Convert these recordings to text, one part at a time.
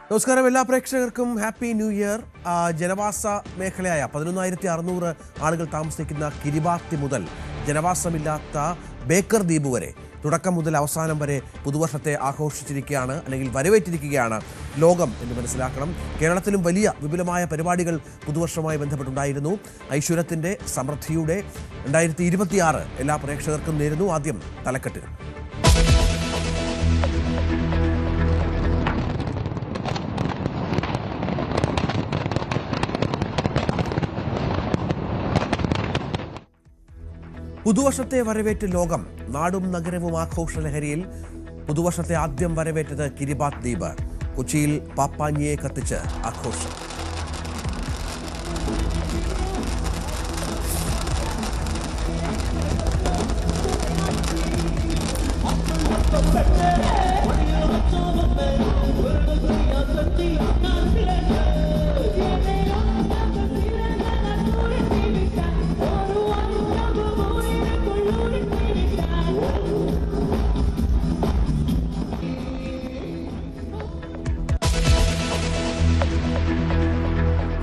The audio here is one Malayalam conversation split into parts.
നമസ്കാരം. എല്ലാ പ്രേക്ഷകർക്കും ഹാപ്പി ന്യൂ ഇയർ. ജനവാസ മേഖലയായ 11,600 ആളുകൾ താമസിക്കുന്ന കിരിബാത്തി മുതൽ ജനവാസമില്ലാത്ത ബേക്കർ ദ്വീപ് വരെ തുടക്കം മുതൽ അവസാനം വരെ പുതുവർഷത്തെ ആഘോഷിച്ചിരിക്കുകയാണ്, അല്ലെങ്കിൽ വരവേറ്റിരിക്കുകയാണ് ലോകം എന്ന് മനസ്സിലാക്കണം. കേരളത്തിലും വലിയ വിപുലമായ പരിപാടികൾ പുതുവർഷവുമായി ബന്ധപ്പെട്ടുണ്ടായിരുന്നു. ഐശ്വര്യത്തിൻ്റെ, സമൃദ്ധിയുടെ 2026 എല്ലാ പ്രേക്ഷകർക്കും നേരുന്നു. ആദ്യം തലക്കെട്ടുകൾ. പുതുവർഷത്തെ വരവേറ്റ് ലോകം. നാടും നഗരവും ആഘോഷലഹരിയിൽ. പുതുവർഷത്തെ ആദ്യം വരവേറ്റത് കിരിബാത്ത് ദ്വീപ്. കൊച്ചിയിൽ പാപ്പാഞ്ഞിയെ കത്തിച്ച് ആഘോഷം.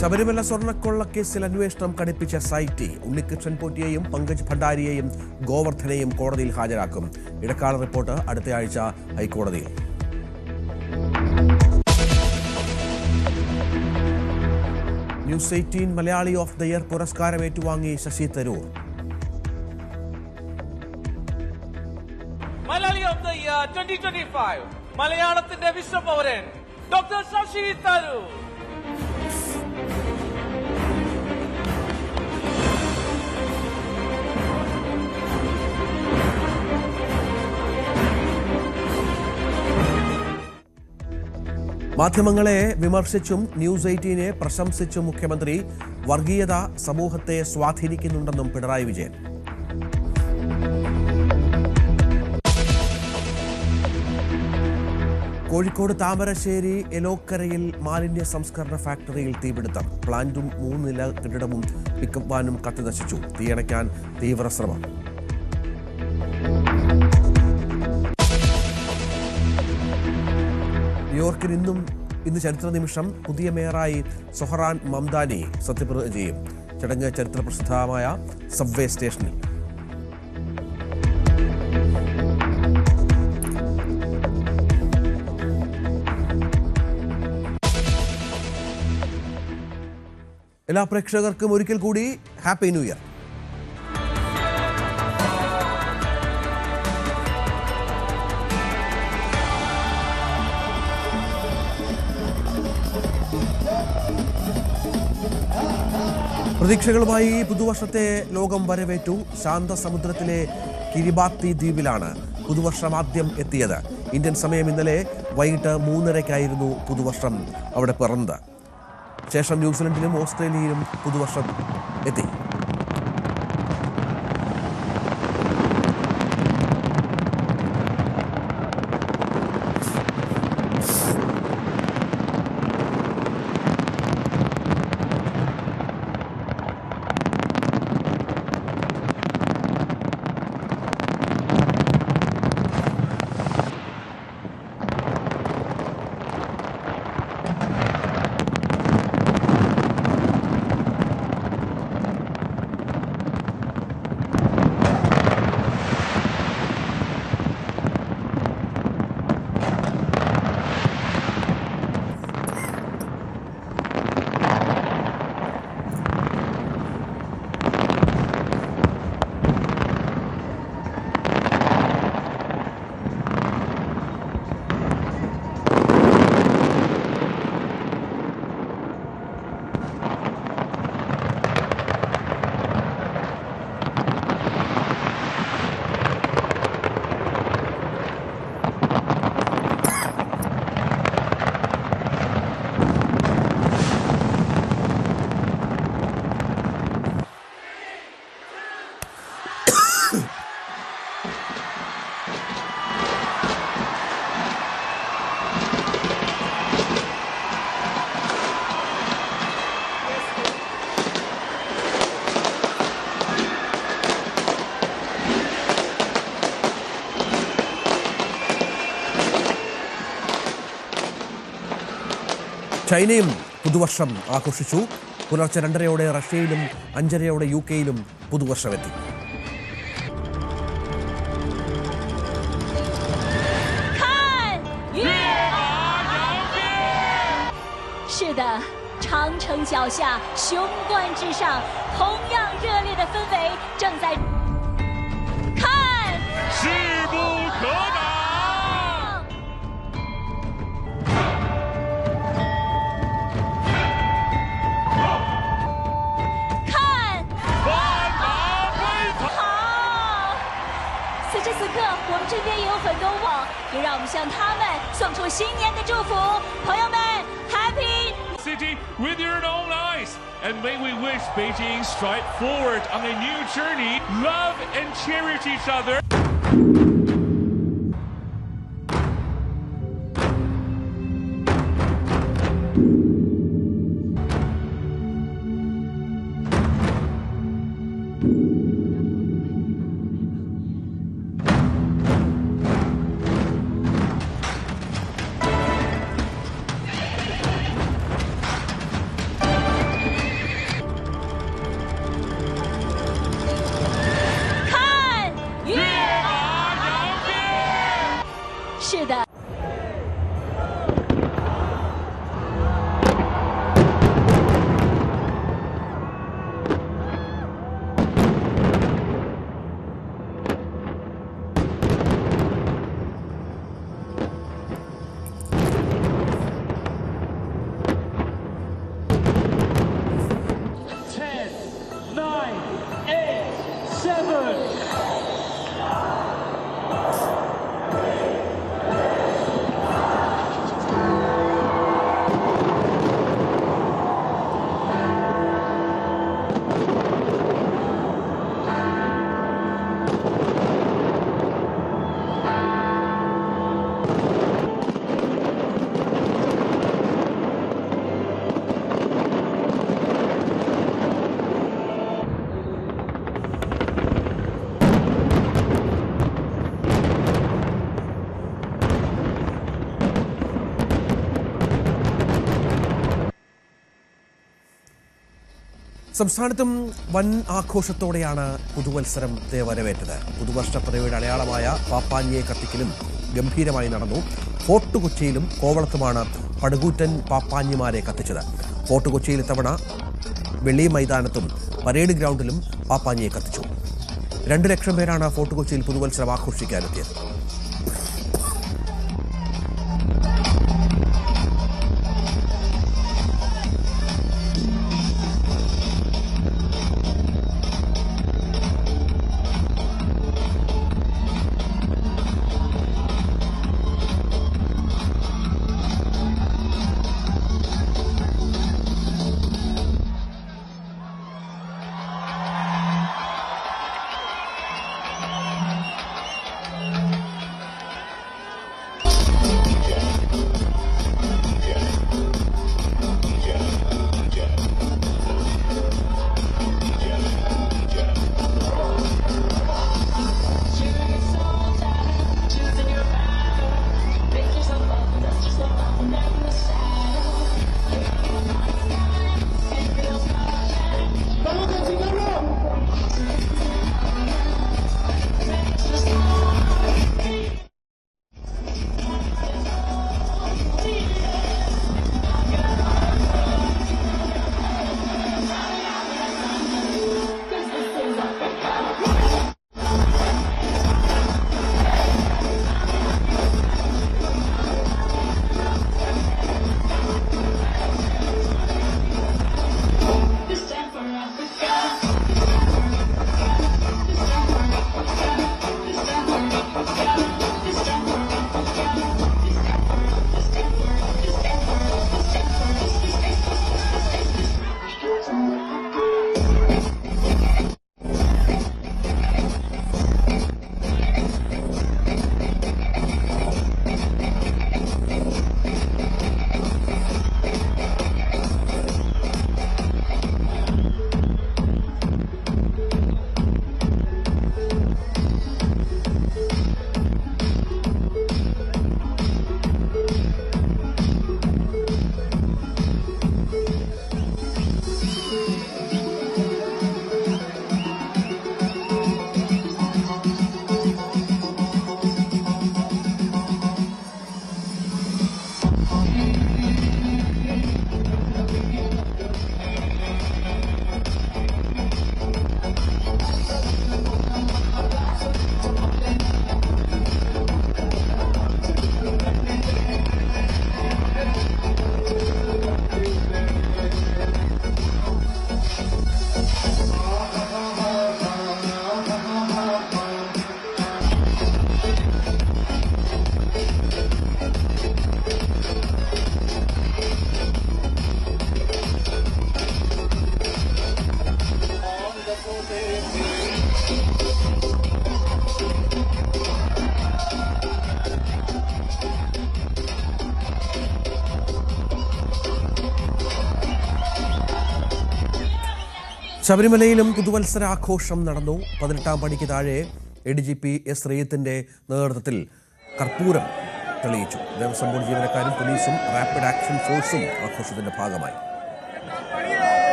ശബരിമല സ്വർണ്ണക്കൊള്ളക്കേസിൽ അന്വേഷണം കടുപ്പിച്ച സൈറ്റി. ഉണ്ണികൃഷ്ണൻ പോറ്റിയെയും പങ്കജ് ഭണ്ഡാരിയെയും ഗോവർദ്ധനെയും കോടതിയിൽ ഹാജരാക്കും. ഇടക്കാല റിപ്പോർട്ട് അടുത്തയാഴ്ച ഹൈക്കോടതിയിൽ. News 18 Malayali of the year പുരസ്കാരം ഏറ്റുവാങ്ങി Shashi Tharoor. Malayali of the year 2025 മലയാളത്തിന്റെ വിശ്വപൗരൻ ഡോക്ടർ ശശി തരൂർ. മാധ്യമങ്ങളെ വിമർശിച്ചും ന്യൂസ് 18 പ്രശംസിച്ചും മുഖ്യമന്ത്രി. വർഗീയത സമൂഹത്തെ സ്വാധീനിക്കുന്നുണ്ടെന്നും പിണറായി വിജയൻ. കോഴിക്കോട് താമരശ്ശേരി എലോക്കരയിൽ മാലിന്യ സംസ്കരണ ഫാക്ടറിയിൽ തീപിടുത്തം. പ്ലാന്റും 3 നില കെട്ടിടവും പിക്കപ്പ് വാനും കത്തിനശിച്ചു. തീയണയ്ക്കാൻ തീവ്ര ശ്രമം. ന്യൂയോർക്കിൽ ഇന്ന് ചരിത്ര നിമിഷം. പുതിയ മേയറായി സൊഹറാൻ മംദാനി സത്യപ്രതിജ്ഞ ചെയ്യും. ചടങ്ങ് ചരിത്ര പ്രസിദ്ധമായ സബ്വേ സ്റ്റേഷനിൽ. എല്ലാ പ്രേക്ഷകർക്കും ഒരിക്കൽ കൂടി ഹാപ്പി ന്യൂ ഇയർ. പ്രതീക്ഷകളുമായി പുതുവർഷത്തെ ലോകം വരവേറ്റു. ശാന്തസമുദ്രത്തിലെ കിരിബാത്തി ദ്വീപിലാണ് പുതുവർഷം ആദ്യം എത്തിയത്. ഇന്ത്യൻ സമയം ഇന്നലെ വൈകിട്ട് 3:30 പുതുവർഷം അവിടെ പിറന്നത്. ശേഷം ന്യൂസിലൻഡിലും ഓസ്ട്രേലിയയിലും പുതുവർഷം എത്തി. ചൈനയും പുതുവർഷം ആഘോഷിച്ചു. പുലർച്ചെ 2:30-ഓടെ റഷ്യയിലും 5:30-ഓടെ UK-യിലും പുതുവർഷമെത്തി. 是的，长城脚下，雄冠之上，同样热烈的氛围正在看，势不可挡。看，万马奔腾。好！此时此刻，我们这边也有很多网，也让我们向他们送出新年的祝福，朋友们 ，Happy！ City with your own eyes. And may we wish Beijing stride forward on a new journey, love and cherish each other.是的。10, 9, 8, 7. സംസ്ഥാനത്തും വൻ ആഘോഷത്തോടെയാണ് പുതുവത്സരം വരവേറ്റത്. പുതുവർഷ പദവിയുടെ അടയാളമായ പാപ്പാഞ്ഞിയെ കത്തിക്കലും ഗംഭീരമായി നടന്നു. ഫോർട്ട് കൊച്ചിയിലും കോവളത്തുമാണ് പടുകൂറ്റൻ പാപ്പാഞ്ഞിമാരെ കത്തിച്ചത്. ഫോർട്ട് കൊച്ചിയിൽ ഇത്തവണ വെള്ളി മൈതാനത്തും പരേഡ് ഗ്രൗണ്ടിലും പാപ്പാഞ്ഞിയെ കത്തിച്ചു. 2 ലക്ഷം പേരാണ് ഫോർട്ട് കൊച്ചിയിൽ പുതുവത്സരം ആഘോഷിക്കാനെത്തിയത്. ശബരിമലയിലും പുതുവത്സരാഘോഷം നടന്നു. 18ാം പടിക്ക് താഴെ ADGP S. ശ്രീജിത്തിന്റെ നേതൃത്വത്തിൽ കർപ്പൂരം തെളിയിച്ചു. ദേവസ്വം ബോർഡ് ജീവനക്കാരും പോലീസും റാപ്പിഡ് ആക്ഷൻ ഫോഴ്സും ആഘോഷത്തിന്റെ ഭാഗമായി.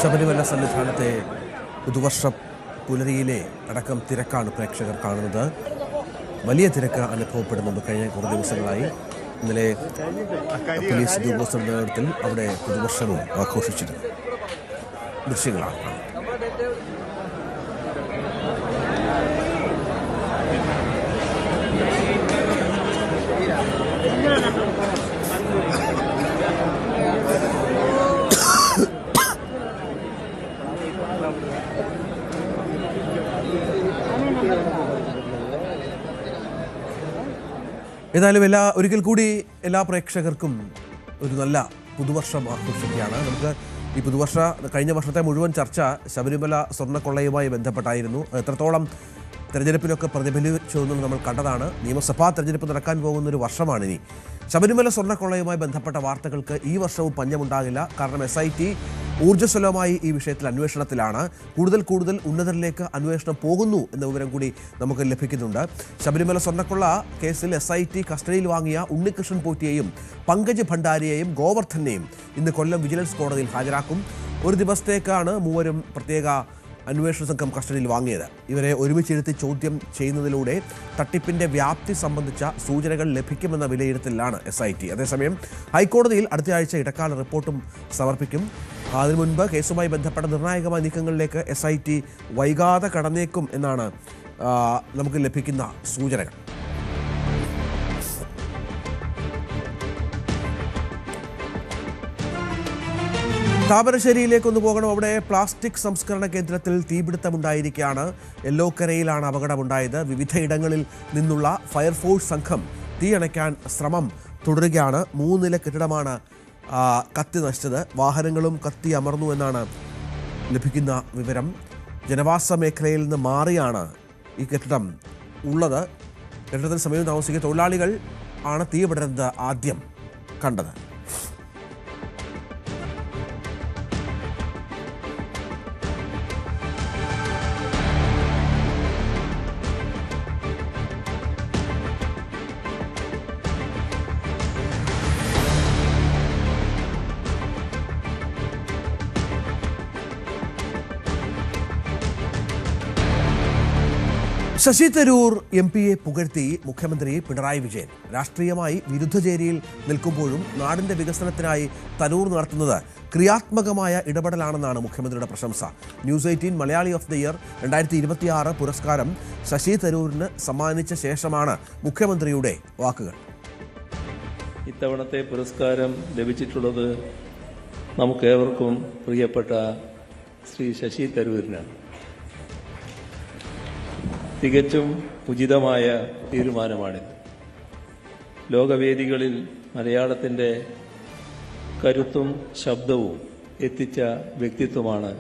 ശബരിമല സന്നിധാനത്തെ പുതുവർഷ പുലരിയിലെ അടക്കം തിരക്കാണ് പ്രേക്ഷകർ കാണുന്നത്. വലിയ തിരക്ക് അനുഭവപ്പെടുന്നുണ്ട് കഴിഞ്ഞ കുറേ ദിവസങ്ങളായി. ഇന്നലെ പോലീസ് ഉദ്യോഗസ്ഥരുടെ നേതൃത്വത്തിൽ അവിടെ പുതുവർഷവും ആഘോഷിച്ചിരുന്നു. ദൃശ്യങ്ങളാണ്. ഏതായാലും ഒരിക്കൽ കൂടി എല്ലാ പ്രേക്ഷകർക്കും ഒരു നല്ല പുതുവർഷം ആഘോഷിക്കുകയാണ്. നമുക്ക് ഈ കഴിഞ്ഞ വർഷത്തെ മുഴുവൻ ചർച്ച ശബരിമല സ്വർണ്ണക്കൊള്ളയുമായി ബന്ധപ്പെട്ടായിരുന്നു. എത്രത്തോളം തെരഞ്ഞെടുപ്പിലൊക്കെ പ്രതിഫലിച്ചതെന്നും നമ്മൾ കണ്ടതാണ്. നിയമസഭാ തെരഞ്ഞെടുപ്പ് നടക്കാൻ പോകുന്നൊരു വർഷമാണിനി. ശബരിമല സ്വർണ്ണക്കൊള്ളയുമായി ബന്ധപ്പെട്ട വാർത്തകൾക്ക് ഈ വർഷവും പഞ്ഞമുണ്ടാകില്ല. കാരണം SIT ഊർജ്ജസ്വലമായി ഈ വിഷയത്തിൽ അന്വേഷണത്തിലാണ്. കൂടുതൽ ഉന്നതരിലേക്ക് അന്വേഷണം പോകുന്നു എന്ന വിവരം കൂടി നമുക്ക് ലഭിക്കുന്നുണ്ട്. ശബരിമല സ്വർണ്ണക്കൊള്ള കേസിൽ SIT കസ്റ്റഡിയിൽ വാങ്ങിയ ഉണ്ണികൃഷ്ണൻ പോറ്റിയെയും പങ്കജ് ഭണ്ഡാരിയെയും ഗോവർദ്ധനെയും ഇന്ന് കൊല്ലം വിജിലൻസ് കോടതിയിൽ ഹാജരാക്കും. ഒരു ദിവസത്തേക്കാണ് മൂവരും പ്രത്യേക അന്വേഷണ സംഘം കസ്റ്റഡിയിൽ വാങ്ങിയത്. ഇവരെ ഒരുമിച്ചിരുത്തി ചോദ്യം ചെയ്യുന്നതിലൂടെ തട്ടിപ്പിന്റെ വ്യാപ്തി സംബന്ധിച്ച സൂചനകൾ ലഭിക്കുമെന്ന വിലയിരുത്തലിലാണ് SIT. അതേസമയം ഹൈക്കോടതിയിൽ അടുത്തയാഴ്ച ഇടക്കാല റിപ്പോർട്ടും സമർപ്പിക്കും. അതിനു മുൻപ് കേസുമായി ബന്ധപ്പെട്ട നിർണായകമായ നീക്കങ്ങളിലേക്ക് SIT വൈകാതെ കടന്നേക്കും എന്നാണ് നമുക്ക് ലഭിക്കുന്ന സൂചനകൾ. താമരശ്ശേരിയിലേക്കൊന്ന് പോകണം. അവിടെ പ്ലാസ്റ്റിക് സംസ്കരണ കേന്ദ്രത്തിൽ തീപിടുത്തമുണ്ടായിരിക്കുകയാണ്. യെല്ലോക്കരയിലാണ് അപകടമുണ്ടായത്. വിവിധയിടങ്ങളിൽ നിന്നുള്ള ഫയർഫോഴ്സ് സംഘം തീയണയ്ക്കാൻ ശ്രമം തുടരുകയാണ്. 3 നില കെട്ടിടമാണ് കത്തി നശിച്ചത്. വാഹനങ്ങളും കത്തി അമർന്നു എന്നാണ് ലഭിക്കുന്ന വിവരം. ജനവാസ മേഖലയിൽ നിന്ന് മാറിയാണ് ഈ കെട്ടിടം ഉള്ളത്. കെട്ടിടത്തിന് സമീപം താമസിക്കുന്ന തൊഴിലാളികൾ ആണ് തീ പടരുന്നത് ആദ്യം കണ്ടത്. ശശി തരൂർ MP-യെ പുകഴ്ത്തി മുഖ്യമന്ത്രി പിണറായി വിജയൻ. രാഷ്ട്രീയമായി വിരുദ്ധചേരിയിൽ നിൽക്കുമ്പോഴും നാടിന്റെ വികസനത്തിനായി തരൂർ നടത്തുന്നത് ക്രിയാത്മകമായ ഇടപെടലാണെന്നാണ് മുഖ്യമന്ത്രിയുടെ പ്രശംസ. News 18 Malayali of the year 2026 പുരസ്കാരം ശശി തരൂരിന് സമ്മാനിച്ച ശേഷമാണ് മുഖ്യമന്ത്രിയുടെ വാക്കുകൾ. ഇത്തവണത്തെ പുരസ്കാരം ലഭിച്ചിട്ടുള്ളത് നമുക്കേവർക്കും പ്രിയപ്പെട്ട ശ്രീ ശശി തരൂരിനാണ്. തികച്ചും ഉചിതമായ തീരുമാനമാണിത്. ലോകവേദികളിൽ മലയാളത്തിൻ്റെ കരുത്തും ശബ്ദവും എത്തിച്ച വ്യക്തിത്വമാണ്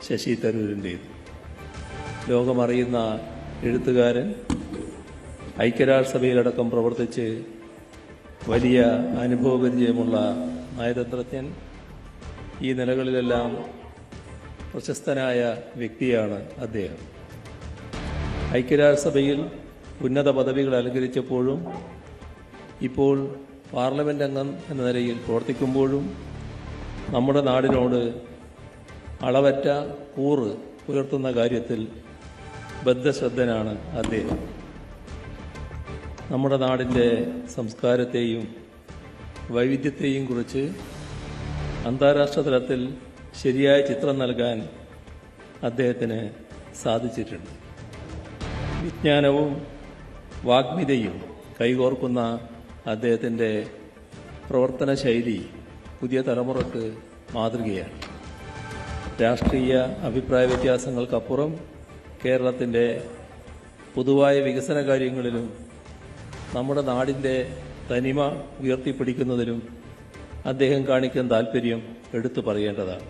ശശി തരൂരിൻ്റേത്. ലോകമറിയുന്ന എഴുത്തുകാരൻ, ഐക്യരാഷ്ട്രസഭയിലടക്കം പ്രവർത്തിച്ച് വലിയ അനുഭവപരിചയമുള്ള നയതന്ത്രജ്ഞൻ, ഈ നിലകളിലെല്ലാം പ്രശസ്തനായ വ്യക്തിയാണ് അദ്ദേഹം. ഐക്യരാഷ്ട്രസഭയിൽ ഉന്നത പദവികൾ അലങ്കരിച്ചപ്പോഴും ഇപ്പോൾ പാർലമെൻ്റ് അംഗം എന്ന നിലയിൽ പ്രവർത്തിക്കുമ്പോഴും നമ്മുടെ നാടിനോട് അളവറ്റ കൂറ് പുലർത്തുന്ന കാര്യത്തിൽ ബദ്ധശ്രദ്ധനാണ് അദ്ദേഹം. നമ്മുടെ നാടിൻ്റെ സംസ്കാരത്തെയും വൈവിധ്യത്തെയും കുറിച്ച് അന്താരാഷ്ട്ര തലത്തിൽ ശരിയായ ചിത്രം നൽകാൻ അദ്ദേഹത്തിന് സാധിച്ചിട്ടുണ്ട്. വിജ്ഞാനവും വാഗ്മിതയും കൈകോർക്കുന്ന അദ്ദേഹത്തിൻ്റെ പ്രവർത്തന ശൈലി പുതിയ തലമുറക്ക് മാതൃകയാണ്. രാഷ്ട്രീയ അഭിപ്രായ വ്യത്യാസങ്ങൾക്കപ്പുറം കേരളത്തിൻ്റെ പൊതുവായ വികസന കാര്യങ്ങളിലും നമ്മുടെ നാടിൻ്റെ തനിമ ഉയർത്തിപ്പിടിക്കുന്നതിലും അദ്ദേഹം കാണിക്കുന്ന താൽപ്പര്യം എടുത്തു പറയേണ്ടതാണ്.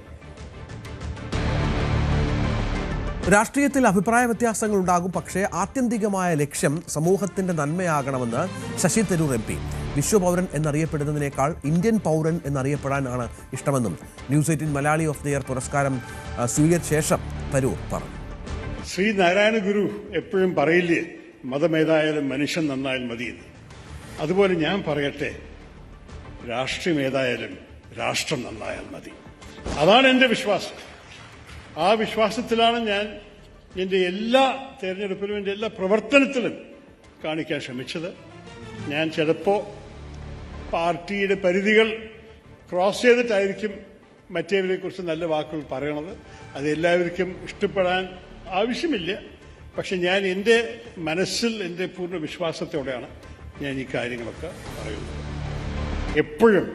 രാഷ്ട്രീയത്തിൽ അഭിപ്രായ വ്യത്യാസങ്ങൾ ഉണ്ടാകും, പക്ഷേ ആത്യന്തികമായ ലക്ഷ്യം സമൂഹത്തിന്റെ നന്മയാകണമെന്ന് ശശി തരൂർ MP. വിശ്വപൗരൻ എന്നറിയപ്പെടുന്നതിനേക്കാൾ ഇന്ത്യൻ പൗരൻ എന്നറിയപ്പെടാനാണ് ഇഷ്ടമെന്നും news 18 Malayali of the year പുരസ്കാരം സ്വീകരിച്ച ശേഷം തരൂർ പറഞ്ഞു. ശ്രീനാരായണ ഗുരു എപ്പോഴും പറയില്ലേ, മതമേതായാലും മനുഷ്യൻ നന്നായാൽ മതിയെന്ന്. അതുപോലെ ഞാൻ പറയട്ടെ, രാഷ്ട്രീയം ഏതായാലും രാഷ്ട്രം നന്നായാൽ മതി. അതാണ് എൻ്റെ വിശ്വാസം. ആ വിശ്വാസത്തിലാണ് ഞാൻ എൻ്റെ എല്ലാ തെരഞ്ഞെടുപ്പിലും എൻ്റെ എല്ലാ പ്രവർത്തനത്തിലും കാണിക്കാൻ ശ്രമിച്ചത്. ഞാൻ ചിലപ്പോൾ പാർട്ടിയുടെ പരിധികൾ ക്രോസ് ചെയ്തിട്ടായിരിക്കും മറ്റേവരെക്കുറിച്ച് നല്ല വാക്കുകൾ പറയണത്. അത് എല്ലാവർക്കും ഇഷ്ടപ്പെടാൻ ആവശ്യമില്ല. പക്ഷെ ഞാൻ എൻ്റെ മനസ്സിൽ എൻ്റെ പൂർണ്ണ വിശ്വാസത്തോടെയാണ് ഞാൻ ഈ കാര്യങ്ങളൊക്കെ പറയുന്നത്. എപ്പോഴും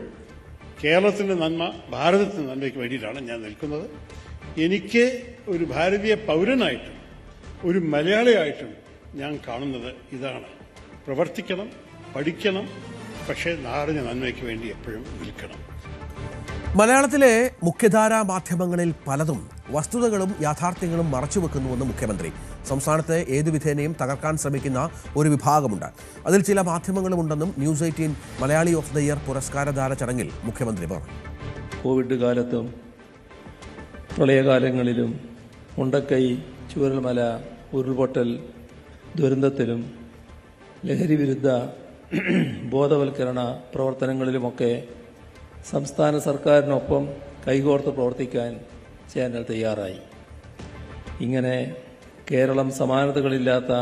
കേരളത്തിൻ്റെ നന്മ, ഭാരതത്തിൻ്റെ നന്മയ്ക്ക് വേണ്ടിയിട്ടാണ് ഞാൻ നിൽക്കുന്നത്. എനിക്ക് ഒരു ഭാരതീയ പൗരനായിട്ടും ഒരു മലയാളിയായിട്ടും ഞാൻ കാണുന്നത് ഇതാണ്: പ്രവർത്തിക്കണം, പഠിക്കണം, പക്ഷേ നാടിന് നന്മയ്ക്ക് വേണ്ടി എപ്പോഴും നിൽക്കണം. മലയാളത്തിലെ മുഖ്യധാരാ മാധ്യമങ്ങളിൽ പലതും വസ്തുതകളും യാഥാർത്ഥ്യങ്ങളും മറച്ചുവെക്കുന്നുവെന്ന് മുഖ്യമന്ത്രി. സംസ്ഥാനത്തെ ഏതു വിധേനയും തകർക്കാൻ ശ്രമിക്കുന്ന ഒരു വിഭാഗമുണ്ട്. അതിൽ ചില മാധ്യമങ്ങളുമുണ്ടെന്നും news 18 Malayali of the year പുരസ്കാരദാന ചടങ്ങിൽ മുഖ്യമന്ത്രി പറഞ്ഞു. കോവിഡ് കാലത്തും പ്രളയകാലങ്ങളിലും മുണ്ടക്കൈ, ചൂരൽമല ഉരുൾപൊട്ടൽ ദുരന്തത്തിലും ലഹരി വിരുദ്ധ ബോധവൽക്കരണ പ്രവർത്തനങ്ങളിലുമൊക്കെ സംസ്ഥാന സർക്കാരിനൊപ്പം കൈകോർത്ത് പ്രവർത്തിക്കാൻ ചാനൽ തയ്യാറായി. ഇങ്ങനെ കേരളം സമാനതകളില്ലാത്ത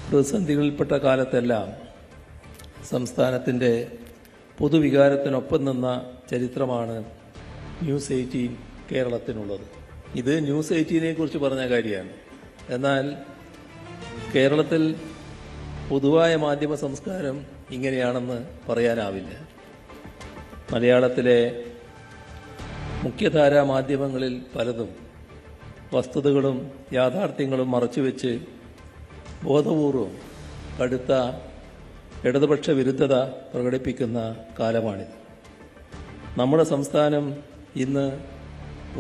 പ്രതിസന്ധികളിൽപ്പെട്ട കാലത്തെല്ലാം സംസ്ഥാനത്തിൻ്റെ പൊതുവികാരത്തിനൊപ്പം നിന്ന ചരിത്രമാണ് ന്യൂസ് 18 കേരളത്തിനുള്ളത്. ഇത് ന്യൂസ് 18 കുറിച്ച് പറഞ്ഞ കാര്യമാണ്. എന്നാൽ കേരളത്തിൽ പൊതുവായ മാധ്യമ സംസ്കാരം ഇങ്ങനെയാണെന്ന് പറയാനാവില്ല. മലയാളത്തിലെ മുഖ്യധാരാ മാധ്യമങ്ങളിൽ പലതും വസ്തുതകളും യാഥാർത്ഥ്യങ്ങളും മറച്ചുവെച്ച് ബോധപൂർവം കടുത്ത ഇടതുപക്ഷ വിരുദ്ധത പ്രകടിപ്പിക്കുന്ന കാലമാണിത്. നമ്മുടെ സംസ്ഥാനം ഇന്ന്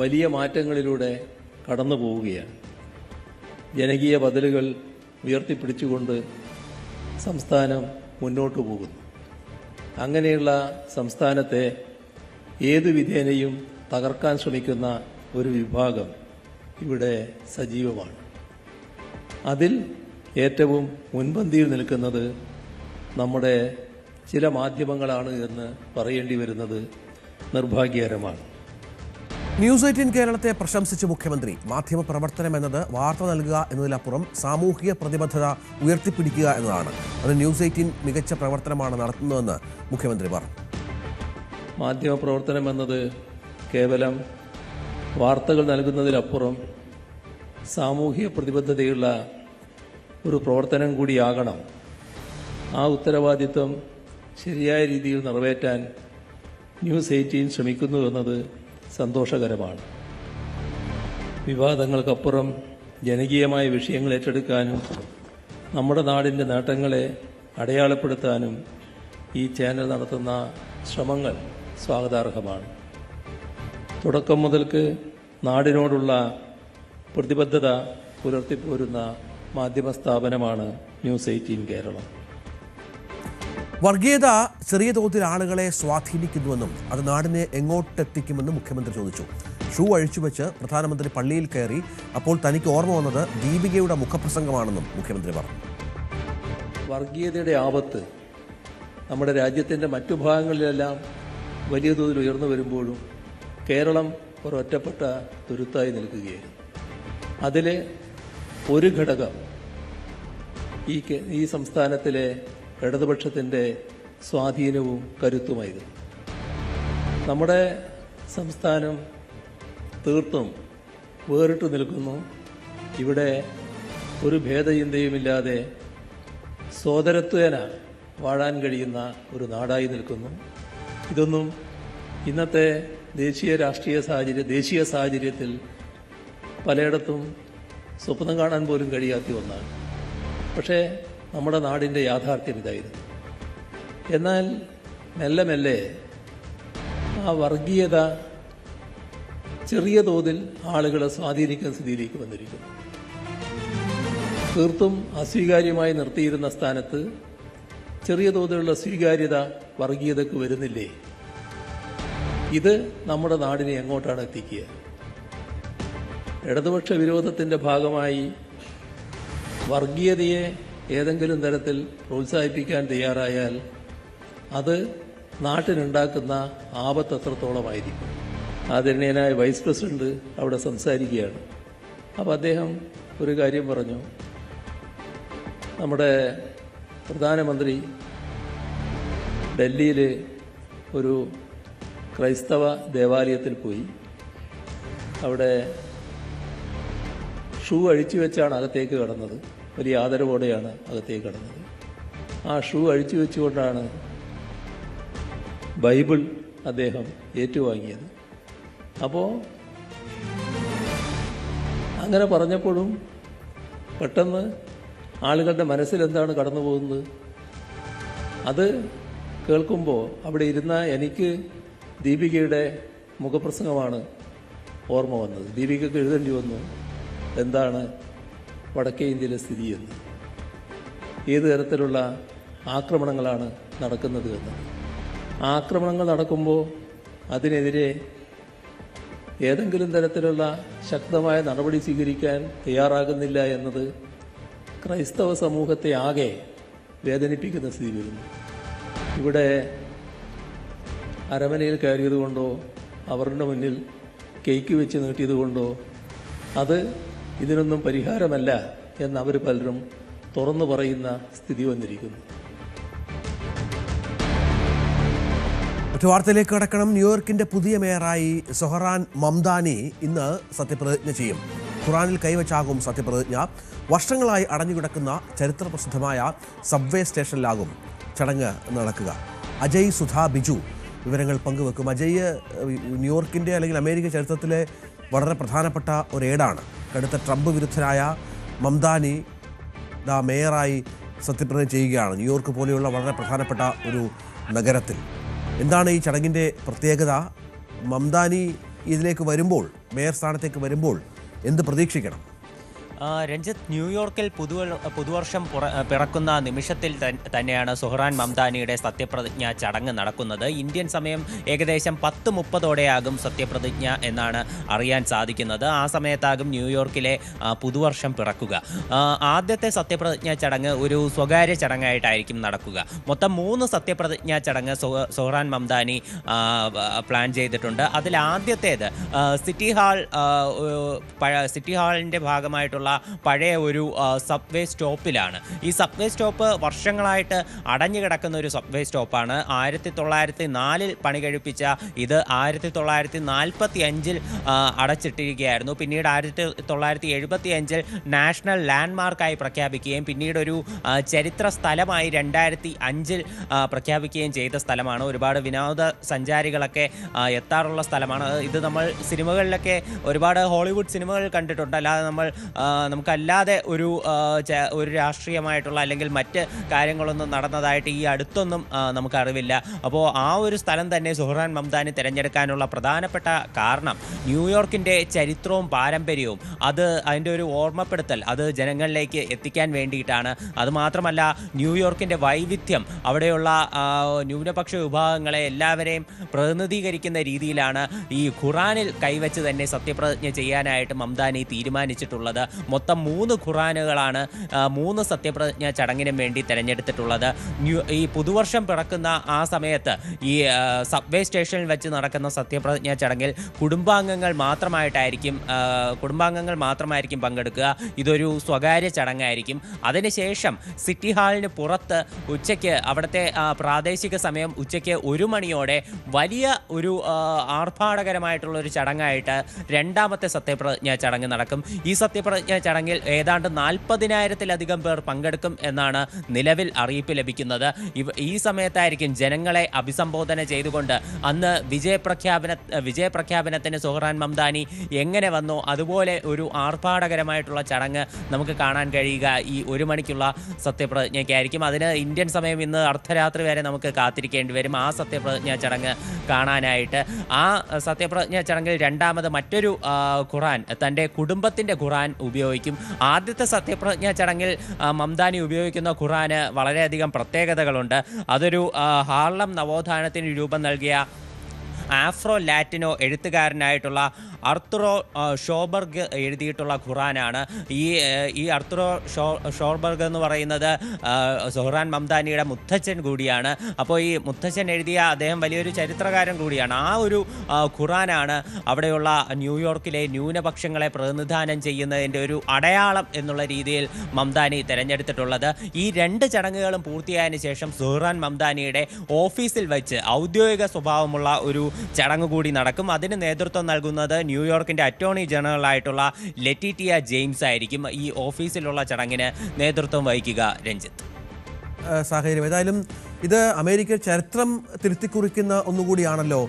വലിയ മാറ്റങ്ങളിലൂടെ കടന്നു പോവുകയാണ്. ജനകീയ ബദലുകൾ ഉയർത്തിപ്പിടിച്ചുകൊണ്ട് സംസ്ഥാനം മുന്നോട്ടു പോകുന്നു. അങ്ങനെയുള്ള സംസ്ഥാനത്തെ ഏതു വിധേനയും തകർക്കാൻ ശ്രമിക്കുന്ന ഒരു വിഭാഗം ഇവിടെ സജീവമാണ്. അതിൽ ഏറ്റവും മുൻപന്തിയിൽ നിൽക്കുന്നത് നമ്മുടെ ചില മാധ്യമങ്ങളാണ് എന്ന് പറയേണ്ടി വരുന്നത് നിർഭാഗ്യകരമാണ്. ന്യൂസ് 18 കേരളത്തെ പ്രശംസിച്ച മുഖ്യമന്ത്രി, മാധ്യമ പ്രവർത്തനം എന്നത് വാർത്ത നൽകുക എന്നതിലപ്പുറം സാമൂഹിക പ്രതിബദ്ധത ഉയർത്തിപ്പിടിക്കുക എന്നതാണ്. അത് ന്യൂസ് 18 മികച്ച പ്രവർത്തനമാണ് നടത്തുന്നതെന്ന് മുഖ്യമന്ത്രി പറഞ്ഞു. മാധ്യമ പ്രവർത്തനം എന്നത് കേവലം വാർത്തകൾ നൽകുന്നതിലപ്പുറം സാമൂഹിക പ്രതിബദ്ധതയുള്ള ഒരു പ്രവർത്തനം കൂടിയാകണം. ആ ഉത്തരവാദിത്വം ശരിയായ രീതിയിൽ നിറവേറ്റാൻ ന്യൂസ് 18 ശ്രമിക്കുന്നുവെന്നത് സന്തോഷകരമാണ്. വിവാദങ്ങൾക്കപ്പുറം ജനകീയമായ വിഷയങ്ങൾ ഏറ്റെടുക്കാനും നമ്മുടെ നാടിൻ്റെ നേട്ടങ്ങളെ അടയാളപ്പെടുത്താനും ഈ ചാനൽ നടത്തുന്ന ശ്രമങ്ങൾ സ്വാഗതാർഹമാണ്. തുടക്കം മുതൽക്ക് നാടിനോടുള്ള പ്രതിബദ്ധത പുലർത്തിപ്പോരുന്ന മാധ്യമ സ്ഥാപനമാണ് ന്യൂസ് 18 കേരളം. വർഗീയത ചെറിയ തോതിൽ ആളുകളെ സ്വാധീനിക്കുന്നുവെന്നും അത് നാടിനെ എങ്ങോട്ടെത്തിക്കുമെന്നും മുഖ്യമന്ത്രി ചോദിച്ചു. ഷൂ അഴിച്ചുവെച്ച് പ്രധാനമന്ത്രി പള്ളിയിൽ കയറി. അപ്പോൾ തനിക്ക് ഓർമ്മ വന്നത് ദീപികയുടെ മുഖപ്രസംഗമാണെന്നും മുഖ്യമന്ത്രി പറഞ്ഞു. വർഗീയതയുടെ ആപത്ത് നമ്മുടെ രാജ്യത്തിൻ്റെ മറ്റു ഭാഗങ്ങളിലെല്ലാം വലിയ തോതിൽ ഉയർന്നു വരുമ്പോഴും കേരളം ഒരൊറ്റപ്പെട്ട തുരുത്തായി നിൽക്കുകയായിരുന്നു. അതിൽ ഒരു ഘടകം ഈ സംസ്ഥാനത്തിലെ ഇടതുപക്ഷത്തിൻ്റെ സ്വാധീനവും കരുത്തുമായിരുന്നു. നമ്മുടെ സംസ്ഥാനം തീർത്തും വേറിട്ട് നിൽക്കുന്നു. ഇവിടെ ഒരു ഭേദചിന്തയുമില്ലാതെ സോദരത്വേന വാഴാൻ കഴിയുന്ന ഒരു നാടായി നിൽക്കുന്നു. ഇതൊന്നും ഇന്നത്തെ ദേശീയ സാഹചര്യത്തിൽ പലയിടത്തും സ്വപ്നം കാണാൻ പോലും കഴിയാത്ത ഒന്നാണ്. പക്ഷേ നമ്മുടെ നാടിൻ്റെ യാഥാർത്ഥ്യം ഇതായിരുന്നു. എന്നാൽ മെല്ലെ മെല്ലെ ആ വർഗീയത ചെറിയ തോതിൽ ആളുകളെ സ്വാധീനിക്കുന്ന സ്ഥിതിയിലേക്ക് വന്നിരിക്കുന്നു. തീർത്തും അസ്വീകാര്യമായി നിർത്തിയിരുന്ന സ്ഥാനത്ത് ചെറിയ തോതിലുള്ള സ്വീകാര്യത വർഗീയതയ്ക്ക് വരുന്നില്ലേ? ഇത് നമ്മുടെ നാടിനെ എങ്ങോട്ടാണ് എത്തിക്കുക? ഇടതുപക്ഷ വിരോധത്തിൻ്റെ ഭാഗമായി വർഗീയതയെ ഏതെങ്കിലും തരത്തിൽ പ്രോത്സാഹിപ്പിക്കാൻ തയ്യാറായാൽ അത് നാട്ടിനുണ്ടാക്കുന്ന ആപത്ത് എത്രത്തോളമായിരിക്കും? ആദരണീയനായ വൈസ് പ്രസിഡന്റ് അവിടെ സംസാരിക്കുകയാണ്. അപ്പോൾ അദ്ദേഹം ഒരു കാര്യം പറഞ്ഞു. നമ്മുടെ പ്രധാനമന്ത്രി ഡൽഹിയിൽ ഒരു ക്രൈസ്തവ ദേവാലയത്തിൽ പോയി. അവിടെ ഷൂ അഴിച്ചു വെച്ചാണ് അകത്തേക്ക് കടന്നത്. വലിയ ആദരവോടെയാണ് അകത്തേക്ക് കടന്നത്. ആ ഷൂ അഴിച്ചു വെച്ചുകൊണ്ടാണ് ബൈബിൾ അദ്ദേഹം ഏറ്റുവാങ്ങിയത്. അപ്പോൾ അങ്ങനെ പറഞ്ഞപ്പോഴും പെട്ടെന്ന് ആളുകളുടെ മനസ്സിൽ എന്താണ് കടന്നു പോകുന്നത്? അത് കേൾക്കുമ്പോൾ അവിടെ ഇരുന്ന എനിക്ക് ദീപികയുടെ മുഖപ്രസംഗമാണ് ഓർമ്മ വന്നത്. ദീപികയ്ക്ക് എഴുതേണ്ടി വന്നു എന്താണ് വടക്കേ ഇന്ത്യയിലെ സ്ഥിതി എന്ന്, ഏത് തരത്തിലുള്ള ആക്രമണങ്ങളാണ് നടക്കുന്നത് എന്ന്. ആക്രമണങ്ങൾ നടക്കുമ്പോൾ അതിനെതിരെ ഏതെങ്കിലും തരത്തിലുള്ള ശക്തമായ നടപടി സ്വീകരിക്കാൻ തയ്യാറാകുന്നില്ല എന്നത് ക്രൈസ്തവ സമൂഹത്തെ ആകെ വേദനിപ്പിക്കുന്ന സ്ഥിതി വരുന്നു. ഇവിടെ അരമനയിൽ കയറിയതുകൊണ്ടോ അവരുടെ മുന്നിൽ കേക്ക് വെച്ച് നീട്ടിയതുകൊണ്ടോ അത് ഇതിനൊന്നും പരിഹാരമല്ല എന്നവർ പലരും തുറന്നു പറയുന്ന സ്ഥിതി വന്നിരിക്കുന്നു. മറ്റു വാർത്തയിലേക്ക് കടക്കണം. ന്യൂയോർക്കിന്റെ പുതിയ മേയറായി സൊഹറാൻ മംദാനി ഇന്ന് സത്യപ്രതിജ്ഞ ചെയ്യും. ഖുറാനിൽ കൈവച്ചാകും സത്യപ്രതിജ്ഞ. വർഷങ്ങളായി അടഞ്ഞുകിടക്കുന്ന ചരിത്രപ്രസിദ്ധമായ സബ്വേ സ്റ്റേഷനിലാകും ചടങ്ങ് നടക്കുക. അജയ് സുധാ ബിജു വിവരങ്ങൾ പങ്കുവെക്കും. അജയ്, ന്യൂയോർക്കിൻ്റെ അല്ലെങ്കിൽ അമേരിക്ക ചരിത്രത്തിലെ വളരെ പ്രധാനപ്പെട്ട ഒരു ഏടാണ്. കടുത്ത ട്രംപ് വിരുദ്ധനായ മംദാനി മേയറായി സത്യപ്രതിജ്ഞ ചെയ്യുകയാണ് ന്യൂയോർക്ക് പോലെയുള്ള വളരെ പ്രധാനപ്പെട്ട ഒരു നഗരത്തിൽ. എന്താണ് ഈ ചടങ്ങിൻ്റെ പ്രത്യേകത? മംദാനി ഇതിലേക്ക് വരുമ്പോൾ, മേയർ സ്ഥാനത്തേക്ക് വരുമ്പോൾ എന്ത് പ്രതീക്ഷിക്കണം? രഞ്ജിത്ത്, ന്യൂയോർക്കിൽ പുതുവർഷം പിറക്കുന്ന നിമിഷത്തിൽ തന്നെയാണ് സൊഹറാൻ മംദാനിയുടെ സത്യപ്രതിജ്ഞ ചടങ്ങ് നടക്കുന്നത്. ഇന്ത്യൻ സമയം ഏകദേശം 10:30ഓടെയാകും സത്യപ്രതിജ്ഞ എന്നാണ് അറിയാൻ സാധിക്കുന്നത്. ആ സമയത്താകും ന്യൂയോർക്കിലെ പുതുവർഷം പിറക്കുക. ആദ്യത്തെ സത്യപ്രതിജ്ഞ ചടങ്ങ് ഒരു സ്വകാര്യ ചടങ്ങായിട്ടായിരിക്കും നടക്കുക. മൊത്തം 3 സത്യപ്രതിജ്ഞ ചടങ്ങ് സൊഹറാൻ മംദാനി പ്ലാൻ ചെയ്തിട്ടുണ്ട്. അതിൽ ആദ്യത്തേത് സിറ്റി ഹാളിൻ്റെ ഭാഗമായിട്ടുള്ള പഴയ ഒരു സബ്വേ സ്റ്റോപ്പിലാണ്. ഈ സബ്വേ സ്റ്റോപ്പ് വർഷങ്ങളായിട്ട് അടഞ്ഞു കിടക്കുന്ന ഒരു സബ്വേ സ്റ്റോപ്പാണ്. 1904 പണി കഴിപ്പിച്ച ഇത് 1945 അടച്ചിട്ടിരിക്കുകയായിരുന്നു. പിന്നീട് 1975 നാഷണൽ ലാൻഡ്മാർക്കായി പ്രഖ്യാപിക്കുകയും പിന്നീട് ഒരു ചരിത്ര സ്ഥലമായി 2005 പ്രഖ്യാപിക്കുകയും ചെയ്ത സ്ഥലമാണ്. ഒരുപാട് വിനോദസഞ്ചാരികളൊക്കെ എത്താറുള്ള സ്ഥലമാണ്. ഇത് നമ്മൾ സിനിമകളിലൊക്കെ ഒരുപാട് ഹോളിവുഡ് സിനിമകൾ കണ്ടിട്ടുണ്ട്. അല്ലാതെ നമുക്കല്ലാതെ ഒരു രാഷ്ട്രീയമായിട്ടുള്ള അല്ലെങ്കിൽ മറ്റ് കാര്യങ്ങളൊന്നും നടന്നതായിട്ട് ഈ അടുത്തൊന്നും നമുക്കറിവില്ല. അപ്പോൾ ആ ഒരു സ്ഥലം തന്നെ സൊഹറാൻ മംദാനി തിരഞ്ഞെടുക്കാനുള്ള പ്രധാനപ്പെട്ട കാരണം ന്യൂയോർക്കിൻ്റെ ചരിത്രവും പാരമ്പര്യവും അതിൻ്റെ ഒരു ഓർമ്മപ്പെടുത്തൽ അത് ജനങ്ങളിലേക്ക് എത്തിക്കാൻ വേണ്ടിയിട്ടാണ്. അതുമാത്രമല്ല, ന്യൂയോർക്കിൻ്റെ വൈവിധ്യം, അവിടെയുള്ള ന്യൂനപക്ഷ വിഭാഗങ്ങളെ എല്ലാവരെയും പ്രതിനിധീകരിക്കുന്ന രീതിയിലാണ് ഈ ഖുറാനിൽ കൈവച്ച് തന്നെ സത്യപ്രതിജ്ഞ ചെയ്യാനായിട്ട് മംദാനി തീരുമാനിച്ചിട്ടുള്ളത്. മൊത്തം 3 ഖുറാനുകളാണ് 3 സത്യപ്രതിജ്ഞ ചടങ്ങിനും വേണ്ടി തിരഞ്ഞെടുത്തിട്ടുള്ളത്. ഈ പുതുവർഷം പിറക്കുന്ന ആ സമയത്ത് ഈ സബ്വേ സ്റ്റേഷനിൽ വെച്ച് നടക്കുന്ന സത്യപ്രതിജ്ഞ ചടങ്ങിൽ കുടുംബാംഗങ്ങൾ മാത്രമായിരിക്കും പങ്കെടുക്കുക. ഇതൊരു സ്വകാര്യ ചടങ്ങായിരിക്കും. അതിനുശേഷം സിറ്റി ഹാളിന് പുറത്ത് ഉച്ചയ്ക്ക് അവിടുത്തെ പ്രാദേശിക സമയം ഉച്ചയ്ക്ക് 1 മണിയോടെ വലിയ ഒരു ആർഭാടകരമായിട്ടുള്ള ഒരു ചടങ്ങായിട്ട് രണ്ടാമത്തെ സത്യപ്രതിജ്ഞ ചടങ്ങ് നടക്കും. ഈ സത്യപ്രതിജ്ഞ ചടങ്ങിൽ ഏതാണ്ട് 40,000-ലധികം പേർ പങ്കെടുക്കും എന്നാണ് നിലവിൽ അറിയിപ്പ് ലഭിക്കുന്നത്. ഈ സമയത്തായിരിക്കും ജനങ്ങളെ അഭിസംബോധന ചെയ്തുകൊണ്ട് അന്ന് വിജയപ്രഖ്യാപനത്തിന് സുഹ്റാൻ മംദാനി എങ്ങനെ വന്നോ അതുപോലെ ഒരു ആർഭാടകരമായിട്ടുള്ള ചടങ്ങ് നമുക്ക് കാണാൻ കഴിയുക ഈ 1 മണിക്കുള്ള സത്യപ്രതിജ്ഞയ്ക്കായിരിക്കും. അതിന് ഇന്ത്യൻ സമയം ഇന്ന് അർദ്ധരാത്രി വരെ നമുക്ക് കാത്തിരിക്കേണ്ടി വരും ആ സത്യപ്രതിജ്ഞ ചടങ്ങ് കാണാനായിട്ട്. ആ സത്യപ്രതിജ്ഞ ചടങ്ങിൽ രണ്ടാമത് മറ്റൊരു ഖുറാൻ, തൻ്റെ കുടുംബത്തിൻ്റെ ഖുറാൻ ഉപയോഗിക്കും. ആദ്യത്തെ സത്യപ്രതിജ്ഞ ചടങ്ങിൽ മംദാനി ഉപയോഗിക്കുന്ന ഖുറാന് വളരെയധികം പ്രത്യേകതകളുണ്ട്. അതൊരു ഹാർലം നവോത്ഥാനത്തിന് രൂപം നൽകിയ ആഫ്രോ ലാറ്റിനോ എഴുത്തുകാരനായിട്ടുള്ള അർത്തുറോ ഷോബർഗ് എഴുതിയിട്ടുള്ള ഖുറാനാണ്. ഈ അർത്തുറോ ഷോബർഗ് എന്ന് പറയുന്നത് സുഹ്റാൻ മംദാനിയുടെ മുത്തച്ഛൻ കൂടിയാണ്. അപ്പോൾ ഈ മുത്തച്ഛൻ എഴുതിയ അദ്ദേഹം വലിയൊരു ചരിത്രകാരൻ കൂടിയാണ്. ആ ഒരു ഖുറാനാണ് അവിടെയുള്ള ന്യൂയോർക്കിലെ ന്യൂനപക്ഷങ്ങളെ പ്രതിനിധാനം ചെയ്യുന്നതിൻ്റെ ഒരു അടയാളം എന്നുള്ള രീതിയിൽ മംദാനി തിരഞ്ഞെടുത്തിട്ടുള്ളത്. ഈ 2 ചടങ്ങുകളും പൂർത്തിയായതിനു ശേഷം സുഹ്റാൻ മംദാനിയുടെ ഓഫീസിൽ വെച്ച് ഔദ്യോഗിക സ്വഭാവമുള്ള ഒരു ചടങ്ങ് കൂടി നടക്കും. അതിന് നേതൃത്വം നൽകുന്നത് ന്യൂയോർക്കിൻ്റെ അറ്റോർണി ജനറൽ ആയിട്ടുള്ള ലെറ്റിറ്റിയ ജെയിംസ് ആയിരിക്കും ഈ ഓഫീസിലുള്ള ചടങ്ങിന് നേതൃത്വം വഹിക്കുക. രഞ്ജിത്ത്, സാഹചര്യം ഏതായാലും ഇത് അമേരിക്കൻ ചരിത്രം തിരുത്തിക്കുറിക്കുന്ന ഒന്നുകൂടിയാണല്ലോ